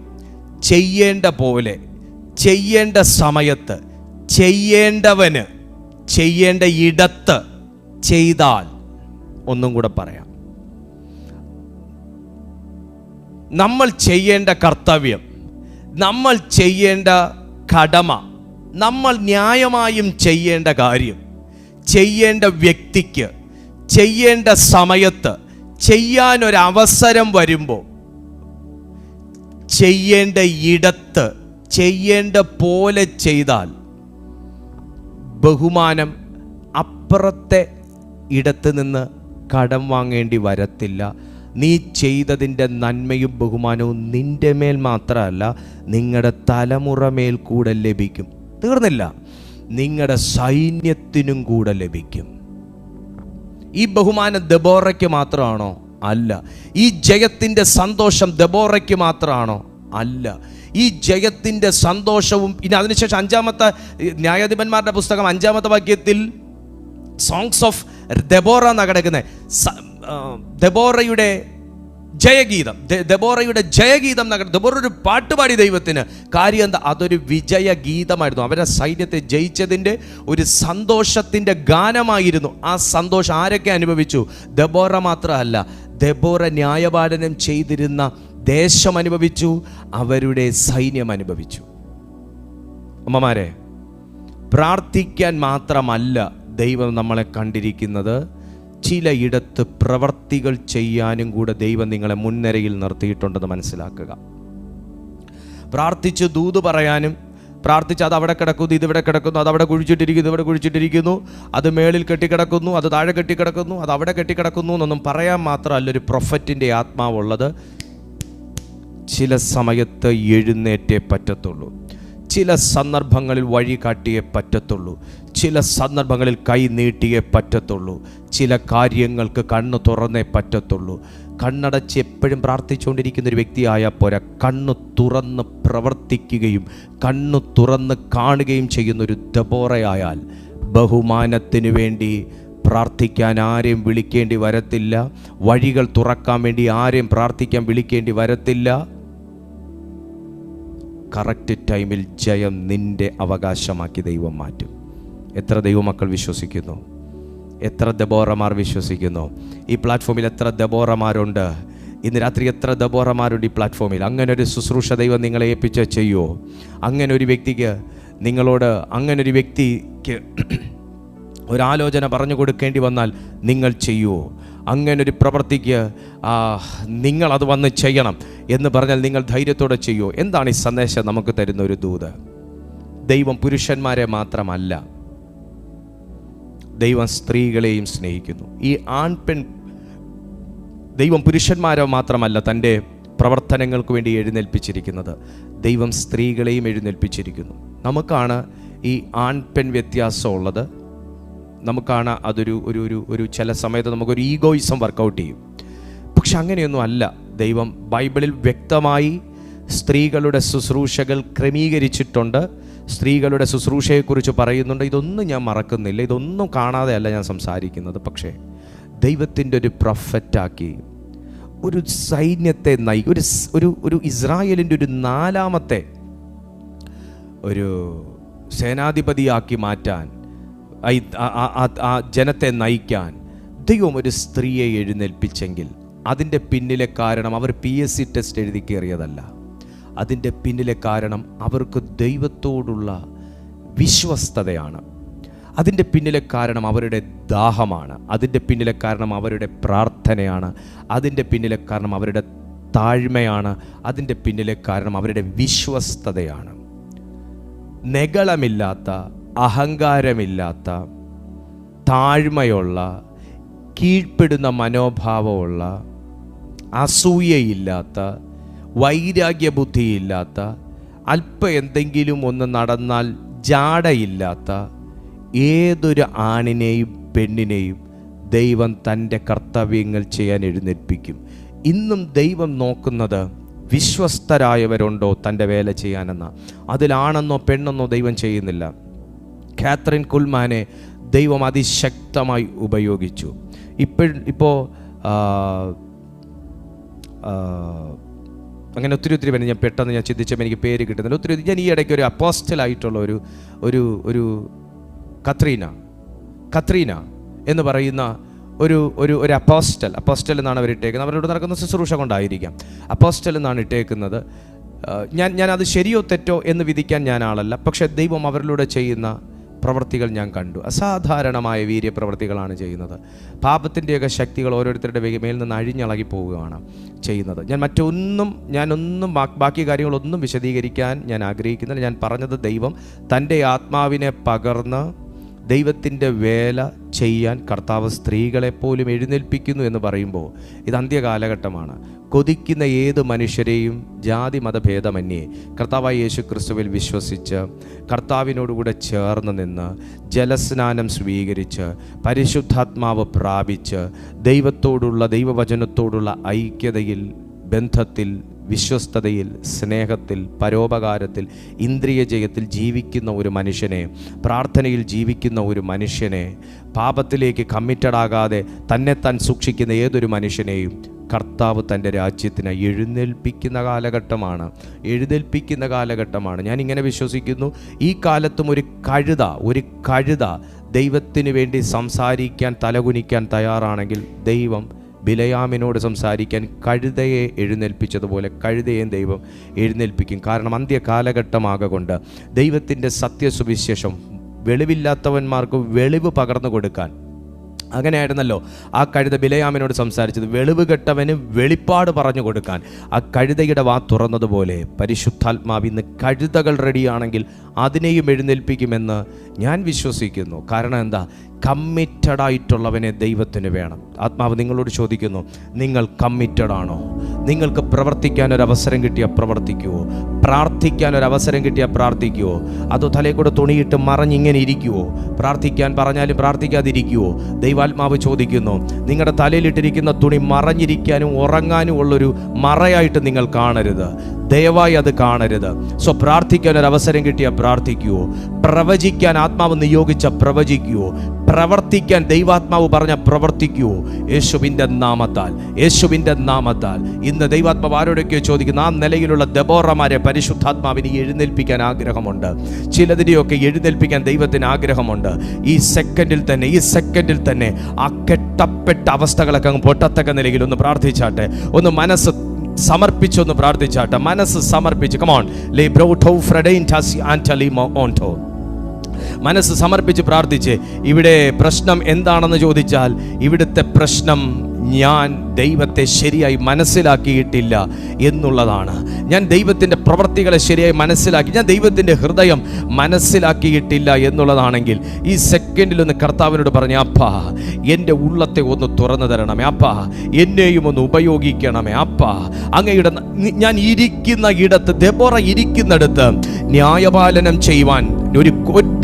ചെയ്യേണ്ട പോലെ, ചെയ്യേണ്ട സമയത്ത്, ചെയ്യേണ്ടവന് ചെയ്യേണ്ട ഇടത്ത് ചെയ്താൽ, ഒന്നും കൂടെ പറയാം, നമ്മൾ ചെയ്യേണ്ട കർത്തവ്യം, നമ്മൾ ചെയ്യേണ്ട കടമ, നമ്മൾ ന്യായമായും ചെയ്യേണ്ട കാര്യം, ചെയ്യേണ്ട വ്യക്തിക്ക് ചെയ്യേണ്ട സമയത്ത് ചെയ്യാനൊരവസരം വരുമ്പോൾ, ചെയ്യേണ്ട ഇടത്ത് ചെയ്യേണ്ട പോലെ ചെയ്താൽ ബഹുമാനം അപ്പുറത്തെ ഇടത്ത് നിന്ന് കടം വാങ്ങേണ്ടി വരത്തില്ല. നീ ചെയ്തതിൻ്റെ നന്മയും ബഹുമാനവും നിൻ്റെ മേൽ മാത്രമല്ല, നിങ്ങളുടെ തലമുറ മേൽ കൂടെ ലഭിക്കും. തീർന്നില്ല, നിങ്ങളുടെ സൈന്യത്തിനും കൂടെ ലഭിക്കും. ഈ ബഹുമാനം ദെബോറയ്ക്ക് മാത്രമാണോ? അല്ല. ഈ ജയത്തിൻ്റെ സന്തോഷം ദെബോറയ്ക്ക് മാത്രമാണോ? അല്ല. ഈ ജയത്തിൻ്റെ സന്തോഷവും ഇനി അതിനുശേഷം 5-ാമത്തെ ന്യായാധിപന്മാരുടെ പുസ്തകം 5-ാമത്തെ വാക്യത്തിൽ സോങ്സ് ഓഫ് ദെബോറ എന്നാണ് കിടക്കുന്നത്. ദെബോറയുടെ ജയഗീതം, ദെബോറയുടെ ജയഗീതം നഗരം. ദെബോറ ഒരു പാട്ടുപാടി ദൈവത്തിന്. കാര്യം എന്താ? അതൊരു വിജയഗീതമായിരുന്നു. അവരുടെ സൈന്യത്തെ ജയിച്ചതിൻ്റെ ഒരു സന്തോഷത്തിൻ്റെ ഗാനമായിരുന്നു. ആ സന്തോഷം ആരൊക്കെ അനുഭവിച്ചു? ദെബോറ മാത്രമല്ല, ദെബോറ ന്യായപാലനം ചെയ്തിരുന്ന ദേശം അനുഭവിച്ചു, അവരുടെ സൈന്യം അനുഭവിച്ചു. അമ്മമാരെ, പ്രാർത്ഥിക്കാൻ മാത്രമല്ല ദൈവം നമ്മളെ കണ്ടിരിക്കുന്നത്, ചിലയിടത്ത് പ്രവർത്തികൾ ചെയ്യാനും കൂടെ ദൈവം നിങ്ങളെ മുൻനിരയിൽ നിർത്തിയിട്ടുണ്ടെന്ന് മനസ്സിലാക്കുക. പ്രാർത്ഥിച്ച് ദൂത് പറയാനും, പ്രാർത്ഥിച്ച് അത് അവിടെ കിടക്കുന്നു, ഇതിവിടെ കിടക്കുന്നു, അത് അവിടെ കുഴിച്ചിട്ടിരിക്കുന്നു, ഇവിടെ കുഴിച്ചിട്ടിരിക്കുന്നു, അത് മേളിൽ കെട്ടിക്കിടക്കുന്നു, അത് താഴെ കെട്ടിക്കിടക്കുന്നു, അത് അവിടെ കെട്ടിക്കിടക്കുന്നു എന്നൊന്നും പറയാൻ മാത്രമല്ല ഒരു പ്രൊഫറ്റിൻ്റെ ആത്മാവുള്ളത്. ചില സമയത്ത് എഴുന്നേറ്റേ പറ്റത്തുള്ളൂ, ചില സന്ദർഭങ്ങളിൽ വഴി കാട്ടിയേ പറ്റത്തുള്ളൂ, ചില സന്ദർഭങ്ങളിൽ കൈ നീട്ടിയേ പറ്റത്തുള്ളൂ, ചില കാര്യങ്ങൾക്ക് കണ്ണ് തുറന്നേ പറ്റത്തുള്ളൂ. കണ്ണടച്ച് എപ്പോഴും പ്രാർത്ഥിച്ചുകൊണ്ടിരിക്കുന്ന ഒരു വ്യക്തിയായാൽ പോരാ, കണ്ണ് തുറന്ന് പ്രവർത്തിക്കുകയും കണ്ണ് തുറന്ന് കാണുകയും ചെയ്യുന്നൊരു ദെബോറയായാൽ ബഹുമാനത്തിന് വേണ്ടി പ്രാർത്ഥിക്കാൻ ആരെയും വിളിക്കേണ്ടി വരത്തില്ല, വഴികൾ തുറക്കാൻ വേണ്ടി ആരെയും പ്രാർത്ഥിക്കാൻ വിളിക്കേണ്ടി വരത്തില്ല. കറക്റ്റ് ടൈമിൽ ജയം നിന്റെ അവകാശമാക്കി ദൈവം മാറ്റും. എത്ര ദൈവമക്കൾ വിശ്വസിക്കുന്നു? എത്ര ദെബോറമാർ വിശ്വസിക്കുന്നു? ഈ പ്ലാറ്റ്ഫോമിൽ എത്ര ദെബോറമാരുണ്ട്? ഇന്ന് രാത്രി എത്ര ദെബോറമാരുണ്ട് ഈ പ്ലാറ്റ്ഫോമിൽ? അങ്ങനെ ഒരു ശുശ്രൂഷ ദൈവം നിങ്ങളെ ഏൽപ്പിച്ച് ചെയ്യുമോ? അങ്ങനെ ഒരു വ്യക്തിക്ക് നിങ്ങളോട്, അങ്ങനെ ഒരു വ്യക്തിക്ക് ഒരാലോചന പറഞ്ഞു കൊടുക്കേണ്ടി വന്നാൽ നിങ്ങൾ ചെയ്യുമോ? അങ്ങനൊരു പ്രവൃത്തിക്ക് നിങ്ങളത് വന്ന് ചെയ്യണം എന്ന് പറഞ്ഞാൽ നിങ്ങൾ ധൈര്യത്തോടെ ചെയ്യുമോ? എന്താണ് ഈ സന്ദേശം നമുക്ക് തരുന്ന ഒരു ദൂത്? ദൈവം പുരുഷന്മാരെ മാത്രമല്ല, ദൈവം സ്ത്രീകളെയും സ്നേഹിക്കുന്നു. ഈ ആൺപെൺ ദൈവം പുരുഷന്മാരെ മാത്രമല്ല തൻ്റെ പ്രവർത്തനങ്ങൾക്ക് വേണ്ടി എഴുന്നേൽപ്പിച്ചിരിക്കുന്നത്, ദൈവം സ്ത്രീകളെയും എഴുന്നേൽപ്പിച്ചിരിക്കുന്നു. നമുക്കാണ് ഈ ആൺപെൺ വ്യത്യാസമുള്ളത്. നമുക്കാണ് അതൊരു ഒരു ഒരു ഒരു ചില സമയത്ത് നമുക്കൊരു ഈഗോയിസം വർക്കൗട്ട് ചെയ്യും. പക്ഷെ അങ്ങനെയൊന്നും അല്ല. ദൈവം ബൈബിളിൽ വ്യക്തമായി സ്ത്രീകളുടെ ശുശ്രൂഷകൾ ക്രമീകരിച്ചിട്ടുണ്ട്. സ്ത്രീകളുടെ ശുശ്രൂഷയെക്കുറിച്ച് പറയുന്നുണ്ട്. ഇതൊന്നും ഞാൻ മറക്കുന്നില്ല, ഇതൊന്നും കാണാതെ അല്ല ഞാൻ സംസാരിക്കുന്നത്. പക്ഷേ ദൈവത്തിൻ്റെ ഒരു പ്രൊഫറ്റാക്കി ഒരു സൈന്യത്തെ ഒരു ഇസ്രായേലിൻ്റെ ഒരു 4ാമത്തെ ഒരു സേനാധിപതിയാക്കി മാറ്റാൻ, ആ ജനത്തെ നയിക്കാൻ ദൈവം ഒരു സ്ത്രീയെ എഴുന്നേൽപ്പിച്ചെങ്കിൽ അതിൻ്റെ പിന്നിലെ കാരണം അവർ PSC ടെസ്റ്റ് എഴുതി കയറിയതല്ല. അതിൻ്റെ പിന്നിലെ കാരണം അവർക്ക് ദൈവത്തോടുള്ള വിശ്വസ്തതയാണ്. അതിൻ്റെ പിന്നിലെ കാരണം അവരുടെ ദാഹമാണ്. അതിൻ്റെ പിന്നിലെ കാരണം അവരുടെ പ്രാർത്ഥനയാണ്. അതിൻ്റെ പിന്നിലെ കാരണം അവരുടെ താഴ്മയാണ്. അതിൻ്റെ പിന്നിലെ കാരണം അവരുടെ വിശ്വസ്തതയാണ്. നെഗളമില്ലാത്ത, അഹങ്കാരമില്ലാത്ത, താഴ്മയുള്ള, കീഴ്പ്പെടുന്ന മനോഭാവമുള്ള, അസൂയയില്ലാത്ത, വൈരാഗ്യബുദ്ധിയില്ലാത്ത, അല്പം എന്തെങ്കിലും ഒന്ന് നടന്നാൽ ജാടയില്ലാത്ത ഏതൊരു ആണിനെയും പെണ്ണിനെയും ദൈവം തൻ്റെ കർത്തവ്യങ്ങൾ ചെയ്യാൻ എഴുന്നേൽപ്പിക്കും. ഇന്നും ദൈവം നോക്കുന്നത് വിശ്വസ്തരായവരുണ്ടോ തൻ്റെ വേല ചെയ്യാനെന്ന. അതിലാണെന്നോ പെണ്ണെന്നോ ദൈവം ചെയ്യുന്നില്ല. കാത്രിൻ കുൽമാനെ ദൈവം അതിശക്തമായി ഉപയോഗിച്ചു. ഇപ്പോൾ അങ്ങനെ ഒത്തിരി പേര് ഞാൻ പെട്ടെന്ന് ചിന്തിച്ചപ്പോൾ എനിക്ക് പേര് കിട്ടുന്നില്ല. ഒത്തിരി ഞാൻ ഈ ഇടയ്ക്ക് ഒരു അപ്പോസ്റ്റലായിട്ടുള്ള ഒരു കത്രീന എന്ന് പറയുന്ന ഒരു അപ്പോസ്റ്റൽ എന്നാണ് അവർ ഇട്ടേക്കുന്നത്. അവരോട് നടക്കുന്ന ശുശ്രൂഷ കൊണ്ടായിരിക്കാം അപ്പോസ്റ്റൽ എന്നാണ് ഇട്ടേക്കുന്നത്. ഞാൻ അത് ശരിയോ തെറ്റോ എന്ന് വിധിക്കാൻ ഞാൻ ആളല്ല. പക്ഷേ ദൈവം അവരിലൂടെ ചെയ്യുന്ന പ്രവൃത്തികൾ ഞാൻ കണ്ടു. അസാധാരണമായ വീര്യപ്രവൃത്തികളാണ് ചെയ്യുന്നത്. പാപത്തിൻ്റെയൊക്കെ ശക്തികൾ ഓരോരുത്തരുടെ മേൽ നിന്ന് അഴിഞ്ഞളകി പോവുകയാണ് ചെയ്യുന്നത്. ഞാനൊന്നും ബാക്കി കാര്യങ്ങളൊന്നും വിശദീകരിക്കാൻ ഞാൻ ആഗ്രഹിക്കുന്നില്ല. ഞാൻ പറഞ്ഞത് ദൈവം തൻ്റെ ആത്മാവിനെ പകർന്ന് ദൈവത്തിൻ്റെ വേല ചെയ്യാൻ കർത്താവ് സ്ത്രീകളെപ്പോലും എഴുന്നേൽപ്പിക്കുന്നു എന്ന് പറയുമ്പോൾ ഇത് അന്ത്യകാലഘട്ടമാണ്. കൊതിക്കുന്ന ഏത് മനുഷ്യരെയും ജാതി മതഭേദമന്യേ കർത്താവായ യേശു ക്രിസ്തുവിൽ വിശ്വസിച്ച് കർത്താവിനോടുകൂടെ ചേർന്ന് നിന്ന് ജലസ്നാനം സ്വീകരിച്ച് പരിശുദ്ധാത്മാവ് പ്രാപിച്ച് ദൈവവചനത്തോടുള്ള ഐക്യതയിൽ, ബന്ധത്തിൽ, വിശ്വസ്തതയിൽ, സ്നേഹത്തിൽ, പരോപകാരത്തിൽ, ഇന്ദ്രിയ ജയത്തിൽ ജീവിക്കുന്ന ഒരു മനുഷ്യനെ, പ്രാർത്ഥനയിൽ ജീവിക്കുന്ന ഒരു മനുഷ്യനെ, പാപത്തിലേക്ക് കമ്മിറ്റഡാകാതെ തന്നെത്താൻ സൂക്ഷിക്കുന്ന ഏതൊരു മനുഷ്യനെയും കർത്താവ് തൻ്റെ രാജ്യത്തിന് എഴുന്നേൽപ്പിക്കുന്ന കാലഘട്ടമാണ്. ഞാനിങ്ങനെ വിശ്വസിക്കുന്നു, ഈ കാലത്തും ഒരു കഴുത ദൈവത്തിന് വേണ്ടി സംസാരിക്കാൻ, തലകുനിക്കാൻ തയ്യാറാണെങ്കിൽ ദൈവം ബിലയാമിനോട് സംസാരിക്കാൻ കഴുതയെ എഴുന്നേൽപ്പിച്ചതുപോലെ കഴുതയെയും ദൈവം എഴുന്നേൽപ്പിക്കും. കാരണം അന്ത്യകാലഘട്ടമാകൊണ്ട് ദൈവത്തിൻ്റെ സത്യസുവിശേഷം വെളിവില്ലാത്തവന്മാർക്ക് വെളിവ് പകർന്നു കൊടുക്കാൻ. അങ്ങനെയായിരുന്നല്ലോ ആ കഴുത ബിലയാമിനോട് സംസാരിച്ചത്. വെളിവ് കെട്ടവന് വെളിപ്പാട് പറഞ്ഞു കൊടുക്കാൻ ആ കഴുതയുടെ വാ തുറന്നതുപോലെ പരിശുദ്ധാത്മാവ് ഇന്ന് കഴുതകൾ റെഡിയാണെങ്കിൽ അതിനെയും എഴുന്നേൽപ്പിക്കുമെന്ന് ഞാൻ വിശ്വസിക്കുന്നു. കാരണം എന്താ? കമ്മിറ്റഡായിട്ടുള്ളവനെ ദൈവത്തിന് വേണം. ആത്മാവ് നിങ്ങളോട് ചോദിക്കുന്നു, നിങ്ങൾ കമ്മിറ്റഡാണോ? നിങ്ങൾക്ക് പ്രവർത്തിക്കാൻ ഒരവസരം കിട്ടിയാൽ പ്രവർത്തിക്കുമോ? പ്രാർത്ഥിക്കാൻ ഒരവസരം കിട്ടിയാൽ പ്രാർത്ഥിക്കുമോ? അതോ തലയിൽ കൂടെ തുണിയിട്ട് മറഞ്ഞിങ്ങനെ ഇരിക്കുമോ? പ്രാർത്ഥിക്കാൻ പറഞ്ഞാലും പ്രാർത്ഥിക്കാതിരിക്കുമോ? ദൈവാത്മാവ് ചോദിക്കുന്നു, നിങ്ങളുടെ തലയിലിട്ടിരിക്കുന്ന തുണി മറഞ്ഞിരിക്കാനും ഉറങ്ങാനും ഉള്ളൊരു മറയായിട്ട് നിങ്ങൾ കാണരുത്. ദയവായി അത് കാണരുത്. പ്രാർത്ഥിക്കാൻ ഒരവസരം കിട്ടിയാൽ പ്രാർത്ഥിക്കുമോ? പ്രവചിക്കാൻ ആത്മാവ് നിയോഗിച്ച പ്രവചിക്കുമോ? പ്രവർത്തിക്കാൻ ദൈവാത്മാവ് പറഞ്ഞ പ്രവർത്തിക്കുമോ? യേശുവിൻ്റെ നാമത്താൽ ഇന്ന് ദൈവാത്മാവ് ആരോടൊക്കെയോ ചോദിക്കുന്ന ആ നിലയിലുള്ള ദെബോറമാരെ പരിശുദ്ധാത്മാവിനെ എഴുന്നേൽപ്പിക്കാൻ ആഗ്രഹമുണ്ട്. ചിലതിനെയൊക്കെ എഴുന്നേൽപ്പിക്കാൻ ദൈവത്തിന് ആഗ്രഹമുണ്ട്. ഈ സെക്കൻഡിൽ തന്നെ ആ കെട്ടപ്പെട്ട അവസ്ഥകളൊക്കെ അങ്ങ് പൊട്ടത്തക്ക നിലയിൽ ഒന്ന് പ്രാർത്ഥിച്ചാട്ടെ. ഒന്ന് മനസ്സ് സമർപ്പിച്ചൊന്ന് പ്രാർത്ഥിച്ചാട്ടെ. മനസ്സ് സമർപ്പിച്ച് മനസ്സ് സമർപ്പിച്ച് പ്രാർത്ഥിച്ച്. ഇവിടെ പ്രശ്നം എന്താണെന്ന് ചോദിച്ചാൽ, ഇവിടുത്തെ പ്രശ്നം ഞാൻ ദൈവത്തെ ശരിയായി മനസ്സിലാക്കിയിട്ടില്ല എന്നുള്ളതാണ്. ഞാൻ ദൈവത്തിൻ്റെ പ്രവൃത്തികളെ ശരിയായി മനസ്സിലാക്കി, ഞാൻ ദൈവത്തിൻ്റെ ഹൃദയം മനസ്സിലാക്കിയിട്ടില്ല എന്നുള്ളതാണെങ്കിൽ ഈ സെക്കൻഡിലൊന്ന് കർത്താവിനോട് പറഞ്ഞ, അപ്പാ എൻ്റെ ഉള്ളത്തെ ഒന്ന് തുറന്നു തരണമേ, അപ്പാ എന്നെയും ഒന്ന് ഉപയോഗിക്കണമേ, അപ്പാ അങ്ങയുടെ ഞാൻ ഇരിക്കുന്ന ഇടത്ത്, ദെബോറ ഇരിക്കുന്നിടത്ത് ന്യായപാലനം ചെയ്യുവാൻ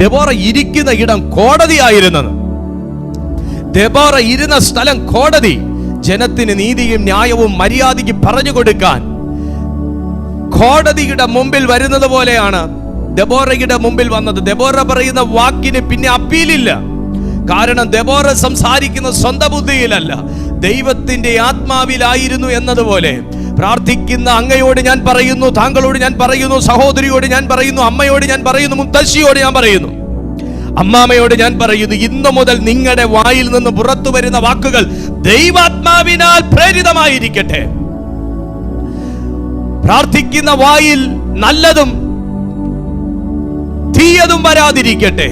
ദെബോറ ഇരിക്കുന്ന ഇടം കോടതിയായിരുന്നത്. ദെബോറ ഇരുന്ന സ്ഥലം കോടതി. ജനത്തിന് നീതിയും ന്യായവും മര്യാദയ്ക്ക് പറഞ്ഞു കൊടുക്കാൻ കോടതിയുടെ മുമ്പിൽ വരുന്നത് പോലെയാണ് ദെബോറയുടെ മുമ്പിൽ വന്നത്. ദെബോറ പറയുന്ന വാക്കിന് പിന്നെ അപ്പീലില്ല. കാരണം ദെബോറ സംസാരിക്കുന്ന സ്വന്തം ബുദ്ധിയിലല്ല, ദൈവത്തിന്റെ ആത്മാവിലായിരുന്നു എന്നതുപോലെ. പ്രാർത്ഥിക്കുന്ന അങ്ങയോട് ഞാൻ പറയുന്നു, താങ്കളോട് ഞാൻ പറയുന്നു, സഹോദരിയോട് ഞാൻ പറയുന്നു, അമ്മയോട് ഞാൻ പറയുന്നു, മുത്തശ്ശിയോട് ഞാൻ പറയുന്നു, അമ്മാമയോട് ഞാൻ പറയുന്നു, ഇന്നു മുതൽ നിങ്ങളുടെ വായിൽ നിന്ന് പുറത്തു വരുന്ന വാക്കുകൾ ദൈവാത്മാവിനാൽ പ്രേരിതമായിരിക്കട്ടെ. പ്രാർത്ഥിക്കുന്ന വായിൽ നല്ലതും തീയതും വരാതിരിക്കട്ടെ.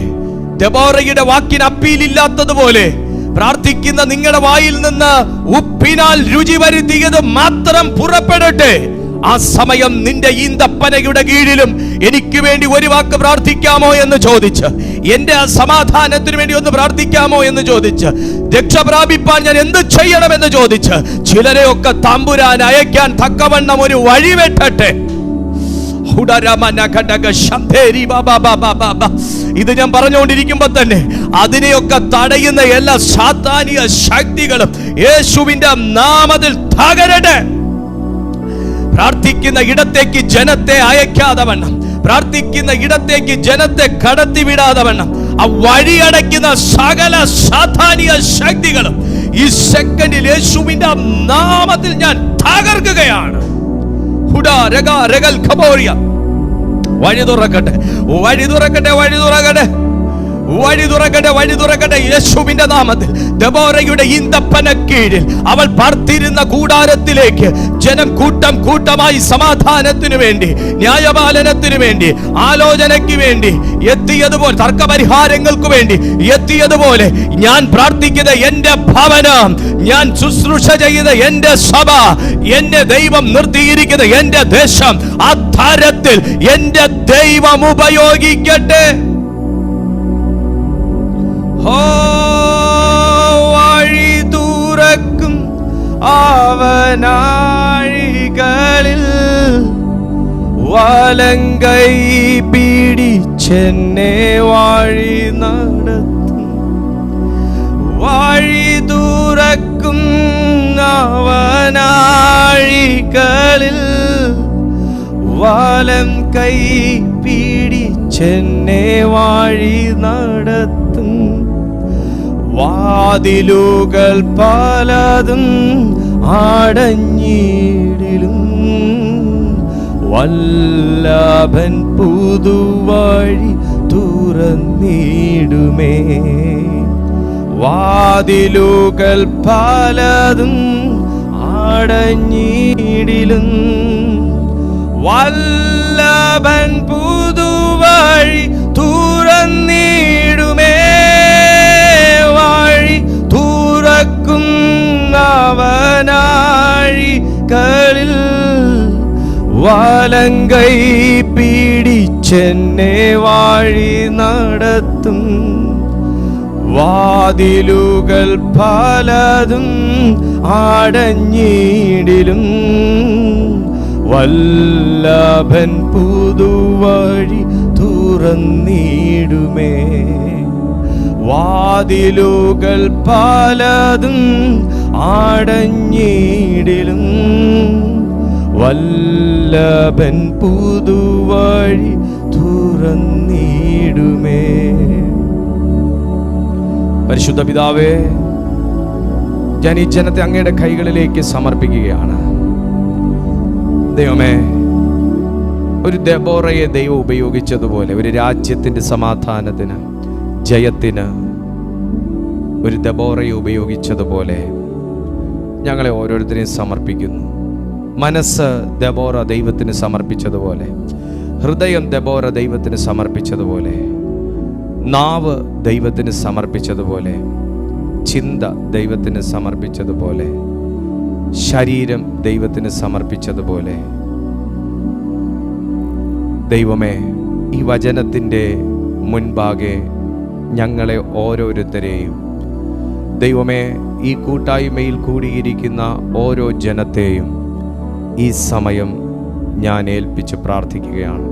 ദെബോറയുടെ വാക്കിന് അപ്പീലില്ലാത്തതുപോലെ പ്രാർത്ഥിക്കുന്ന നിങ്ങളുടെ വായിൽ നിന്ന് ഉപ്പിനാൽ രുചി വരുത്തിയത് മാത്രം പുറപ്പെടട്ടെ. ആ സമയം നിന്റെ ഈന്തപ്പനയുടെ കീഴിലും എനിക്ക് വേണ്ടി ഒരു വാക്ക് പ്രാർത്ഥിക്കാമോ എന്ന് ചോദിച്ച്, എന്റെ ആ സമാധാനത്തിന് വേണ്ടി ഒന്ന് പ്രാർത്ഥിക്കാമോ എന്ന് ചോദിച്ച്, രക്ഷ പ്രാപിപ്പാൻ ഞാൻ എന്ത് ചെയ്യണമെന്ന് ചോദിച്ച്, ചിലരെയൊക്കെ തമ്പുരാൻ അയക്കാൻ തക്കവണ്ണം ഒരു വഴി വെട്ടട്ടെ. ഇത് ഞാൻ പറഞ്ഞുകൊണ്ടിരിക്കുമ്പോ തന്നെ അതിനെയൊക്കെ തടയുന്ന എല്ലാ സാത്താനിക ശക്തികളും യേശുവിന്റെ നാമത്തിൽ തകരട്ടെ. പ്രാർത്ഥിക്കുന്ന ഇടത്തേക്ക് ജനത്തെ അയക്കാതെ വണ്ണം, പ്രാർത്ഥിക്കുന്ന ഇടത്തേക്ക് ജനത്തെ കടത്തിവിടാതെ വണ്ണം ആ വഴിയടയ്ക്കുന്ന സകല സാധാനിക ശക്തികളും ഈ സെക്കൻഡിൽ യേശുവിന്റെ നാമത്തിൽ ഞാൻ തകർക്കുകയാണ്. വഴി തുറക്കട്ടെ, വഴി തുറക്കട്ടെ, വഴി തുറക്കട്ടെ, വഴി തുറക്കട്ടെ, വഴി തുറക്കട്ടെ യേശുവിന്റെ നാമത്തിൽ. ദെബോരയുടെ ഈന്തപ്പന കീഴിൽ അവൾ പാർത്തിരുന്ന കൂടാരത്തിലേക്ക് ജനം കൂട്ടം കൂട്ടമായി സമാധാനത്തിനു വേണ്ടി, ന്യായപാലനത്തിനു വേണ്ടി, ആലോചനയ്ക്ക് വേണ്ടി എത്തിയതുപോലെ, തർക്കപരിഹാരങ്ങൾക്ക് വേണ്ടി എത്തിയതുപോലെ ഞാൻ പ്രാർത്ഥിക്കുന്ന എന്റെ ഭവനം, ഞാൻ ശുശ്രൂഷ ചെയ്യുന്ന എന്റെ സഭ, എന്റെ ദൈവം നിർത്തിയിരിക്കുന്ന എന്റെ ദേശം, ആ തരത്തിൽ എന്റെ ദൈവം ഉപയോഗിക്കട്ടെ. വഴി തുറക്കും അവനാഴികളിൽ വലങ്കൈ പിടിച്ചെന്നെ വഴി നടത്തും. വഴി തുറക്കും അവനാഴികളിൽ വലം കൈ പിടിച്ചെന്നെ വഴി നടത്തും. വാതിലുകൾ പലതും അടഞ്ഞിടിലും വല്ലഭൻ പുതുവഴി തുറന്നിടുമേ. വാതിലുകൾ പലതും അടഞ്ഞിടിലും വല്ലഭൻ പുതുവഴി തുറന്നിടുമേ. വഴി തുറക്കും അവനാഴികളിൽ വലങ്കൈ പിടിച്ചെന്നെ വഴി നടത്തും. വാതിലുകൾ പലതും അടഞ്ഞിടിലും വല്ലഭൻ പുതുവഴി തുറന്നിടുമേ. വാതിലുകൾ പലതും അടഞ്ഞിടിലും വല്ലഭൻ പുതുവഴി തുറന്നിടുമേ. പരിശുദ്ധ പിതാവേ, ഞാൻ ഈ ജനത്തെ അങ്ങയുടെ കൈകളിലേക്ക് സമർപ്പിക്കുകയാണ്. ദൈവമേ, ഒരു ദെബോറയെ ദൈവം ഉപയോഗിച്ചതുപോലെ ഒരു രാജ്യത്തിന്റെ സമാധാനത്തിന്, ജയത്തിന് ഒരു ദെബോറയെ ഉപയോഗിച്ചതുപോലെ ഞങ്ങളെ ഓരോരുത്തരെയും സമർപ്പിക്കുന്നു. മനസ്സ് ദെബോറ ദൈവത്തിന് സമർപ്പിച്ചതുപോലെ, ഹൃദയം ദെബോറ ദൈവത്തിന് സമർപ്പിച്ചതുപോലെ, നാവ് ദൈവത്തിന് സമർപ്പിച്ചതുപോലെ, ചിന്ത ദൈവത്തിന് സമർപ്പിച്ചതുപോലെ, ശരീരം ദൈവത്തിന് സമർപ്പിച്ചതുപോലെ, ദൈവമേ, ഈ വചനത്തിൻ്റെ മുൻപാകെ ഞങ്ങളെ ഓരോരുത്തരെയും, ദൈവമേ, ഈ കൂട്ടായ്മയിൽ കൂടിയിരിക്കുന്ന ഓരോ ജനത്തെയും ഈ സമയം ഞാൻ ഏൽപ്പിച്ച് പ്രാർത്ഥിക്കുകയാണ്.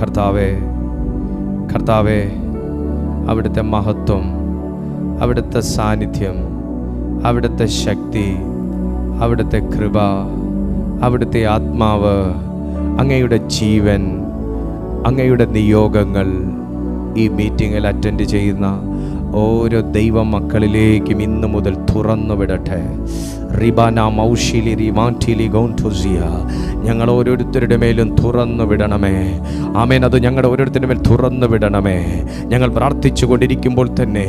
കർത്താവേ, കർത്താവേ, അവിടുത്തെ മഹത്വം, അവിടുത്തെ സാന്നിധ്യം, അവിടുത്തെ ശക്തി, അവിടുത്തെ കൃപ, അവിടുത്തെ ആത്മാവ്, അങ്ങയുടെ ജീവൻ, അങ്ങയുടെ നിയോഗങ്ങൾ ഈ മീറ്റിങ്ങിൽ അറ്റൻഡ് ചെയ്യുന്ന ഓരോ ദൈവ മക്കളിലേക്കും ഇന്നു മുതൽ തുറന്നു വിടട്ടെ. റിബാന മൗഷിലി റിമാൻറ്റിലി ഗൗൺതുസിയ, ഞങ്ങൾ ഓരോരുത്തരുടെ മേലും തുറന്നു വിടണമേ. ആമേൻ. അത് ഞങ്ങളുടെ ഓരോരുത്തരുടെ മേൽ തുറന്നു വിടണമേ. ഞങ്ങൾ പ്രാർത്ഥിച്ചു കൊണ്ടിരിക്കുമ്പോൾ തന്നെ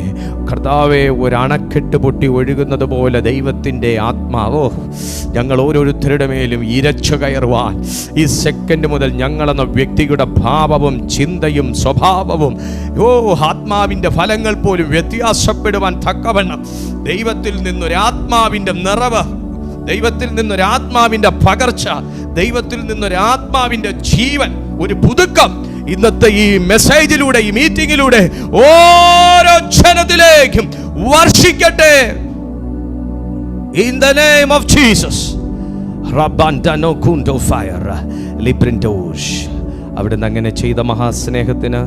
കർത്താവേ, ഒരു അണക്കെട്ട് പൊട്ടി ഒഴുകുന്നത് പോലെ ദൈവത്തിൻ്റെ ആത്മാവോ ഞങ്ങൾ ഓരോരുത്തരുടെ മേലും ഇരച്ചു കയറുവാൻ ഈ സെക്കൻഡ് മുതൽ ഞങ്ങളെന്ന വ്യക്തിയുടെ ഭാവവും ചിന്തയും സ്വഭാവവും ആത്മാവിൻ്റെ ഫലങ്ങൾ പോലും വ്യത്യാസപ്പെടുവാൻ തക്കവണ്ണം ദൈവത്തിൽ നിന്നൊരാത്മാവിൻ്റെ നിറവ്, ദൈവത്തിൽ നിന്നൊരാത്മാവിൻ്റെ പകർച്ച, ദൈവത്തിൽ നിന്നൊരാത്മാവിൻ്റെ ജീവൻ, ഒരു പുതുക്കം ഇന്നത്തെ ഈ മെസ്സേജിലൂടെ, ഈ മീറ്റിങ്ങിലൂടെ ഓരോ ജനത്തിലേക്കും വർഷിക്കട്ടെ. In the name of Jesus. Rabantano kundo fire librindosh. അവിടുന്ന് അങ്ങനെ ചെയ്ത മഹാസ്നേഹത്തിന്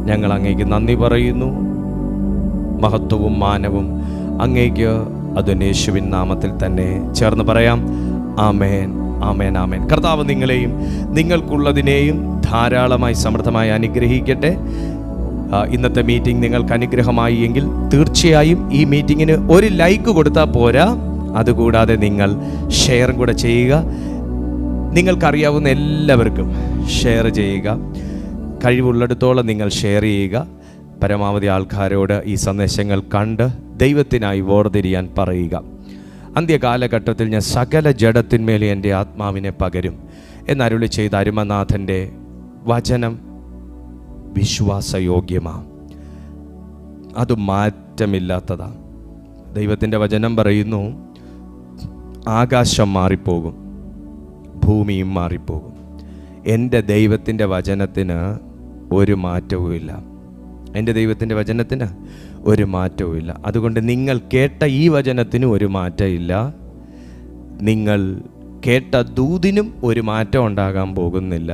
ഞങ്ങൾ അങ്ങേക്ക് നന്ദി പറയുന്നു. മഹത്വവും മാനവും അങ്ങേക്ക് അത് യേശുവിൻ നാമത്തിൽ തന്നെ ചേർന്ന് പറയാം. ആമേൻ, ആമേൻ, ആമേൻ. കർത്താവ് നിങ്ങളെയും നിങ്ങൾക്കുള്ളതിനെയും ധാരാളമായി സമൃദ്ധമായി അനുഗ്രഹിക്കട്ടെ. ഇന്നത്തെ മീറ്റിംഗ് നിങ്ങൾക്ക് അനുഗ്രഹമായി എങ്കിൽ തീർച്ചയായും ഈ മീറ്റിങ്ങിന് ഒരു ലൈക്ക് കൊടുത്താൽ പോരാ, അതുകൂടാതെ നിങ്ങൾ ഷെയറും കൂടെ ചെയ്യുക. നിങ്ങൾക്കറിയാവുന്ന എല്ലാവർക്കും ഷെയർ ചെയ്യുക. കഴിവുള്ളിടത്തോളം നിങ്ങൾ ഷെയർ ചെയ്യുക. പരമാവധി ആൾക്കാരോട് ഈ സന്ദേശങ്ങൾ കണ്ട് ദൈവത്തിനായി വേർതിരിയാൻ പറയുക. അന്ത്യകാലഘട്ടത്തിൽ ഞാൻ സകല ജഡത്തിന്മേലെ എൻ്റെ ആത്മാവിനെ പകരും എന്നരുളി ചെയ്ത അരുമനാഥൻ്റെ വചനം വിശ്വാസയോഗ്യമാണ്. അത് മാറ്റമില്ലാത്തതാണ്. ദൈവത്തിൻ്റെ വചനം പറയുന്നു, ആകാശം മാറിപ്പോകും, ഭൂമിയും മാറിപ്പോകും, എൻ്റെ ദൈവത്തിൻ്റെ വചനത്തിന് ഒരു മാറ്റവുമില്ല. എൻ്റെ ദൈവത്തിൻ്റെ വചനത്തിന് ഒരു മാറ്റവുമില്ല. അതുകൊണ്ട് നിങ്ങൾ കേട്ട ഈ വചനത്തിന് ഒരു മാറ്റമില്ല. നിങ്ങൾ കേട്ട ദൂതിനും ഒരു മാറ്റം ഉണ്ടാകാൻ പോകുന്നില്ല.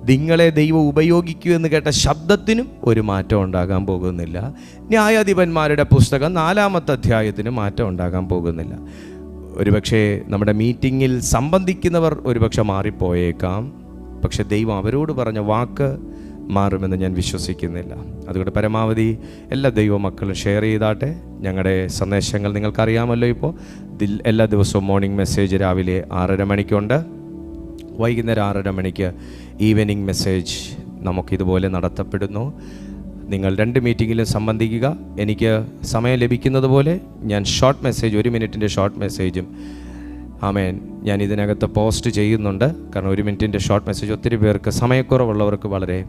നിങ്ങളെ ദൈവം ഉപയോഗിക്കൂ എന്ന് കേട്ട ശബ്ദത്തിനും ഒരു മാറ്റം ഉണ്ടാകാൻ പോകുന്നില്ല. ന്യായാധിപന്മാരുടെ പുസ്തകം 4-ാമത്തെ അധ്യായത്തിന് മാറ്റം ഉണ്ടാകാൻ പോകുന്നില്ല. ഒരുപക്ഷെ നമ്മുടെ മീറ്റിങ്ങിൽ സംബന്ധിക്കുന്നവർ ഒരുപക്ഷെ മാറിപ്പോയേക്കാം. പക്ഷെ ദൈവം അവരോട് പറഞ്ഞ വാക്ക് മാറുമെന്ന് ഞാൻ വിശ്വസിക്കുന്നില്ല. അതുകൊണ്ട് പരമാവധി എല്ലാ ദൈവമക്കളും ഷെയർ ചെയ്താട്ടെ. ഞങ്ങളുടെ സന്ദേശങ്ങൾ നിങ്ങൾക്കറിയാമല്ലോ. ഇപ്പോൾ എല്ലാ ദിവസവും മോർണിംഗ് മെസ്സേജ് രാവിലെ 6:30 മണിക്കുണ്ട്. വൈകുന്നേരം 6:30 മണിക്ക് ഈവനിങ് മെസ്സേജ് നമുക്കിതുപോലെ നടത്തപ്പെടുന്നു. നിങ്ങൾ 2 മീറ്റിങ്ങിലും സംബന്ധിക്കുക. എനിക്ക് സമയം ലഭിക്കുന്നത് പോലെ ഞാൻ ഷോർട്ട് മെസ്സേജ്, 1 മിനിറ്റിൻ്റെ ഷോർട്ട് മെസ്സേജും ആമേൻ ഞാൻ ഇതിനകത്ത് പോസ്റ്റ് ചെയ്യുന്നുണ്ട്. കാരണം 1 മിനിറ്റിൻ്റെ ഷോർട്ട് മെസ്സേജ് ഒത്തിരി പേർക്ക്, സമയക്കുറവുള്ളവർക്ക് വളരെ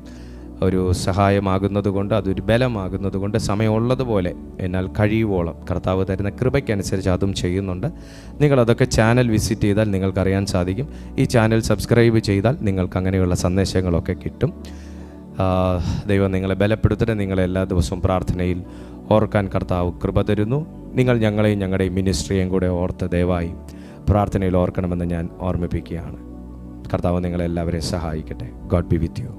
ഒരു സഹായമാകുന്നത് കൊണ്ട്, അതൊരു ബലമാകുന്നത് കൊണ്ട് സമയമുള്ളതുപോലെ എന്നാൽ കഴിയുവോളം കർത്താവ് തരുന്ന കൃപയ്ക്കനുസരിച്ച് അതും ചെയ്യുന്നുണ്ട്. നിങ്ങളതൊക്കെ ചാനൽ വിസിറ്റ് ചെയ്താൽ നിങ്ങൾക്കറിയാൻ സാധിക്കും. ഈ ചാനൽ സബ്സ്ക്രൈബ് ചെയ്താൽ നിങ്ങൾക്ക് അങ്ങനെയുള്ള സന്ദേശങ്ങളൊക്കെ കിട്ടും. ദൈവം നിങ്ങളെ ബലപ്പെടുത്തട്ടെ. നിങ്ങളെ എല്ലാ ദിവസവും പ്രാർത്ഥനയിൽ ഓർക്കാൻ കർത്താവ് കൃപ തരുന്നു. നിങ്ങൾ ഞങ്ങളെയും ഞങ്ങളുടെ മിനിസ്ട്രിയെയും കൂടെ ഓർത്ത് ദയവായി പ്രാർത്ഥനയിൽ ഓർക്കണമെന്ന് ഞാൻ ഓർമ്മിപ്പിക്കുകയാണ്. കർത്താവ് നിങ്ങളെല്ലാവരെയും സഹായിക്കട്ടെ. God B with you.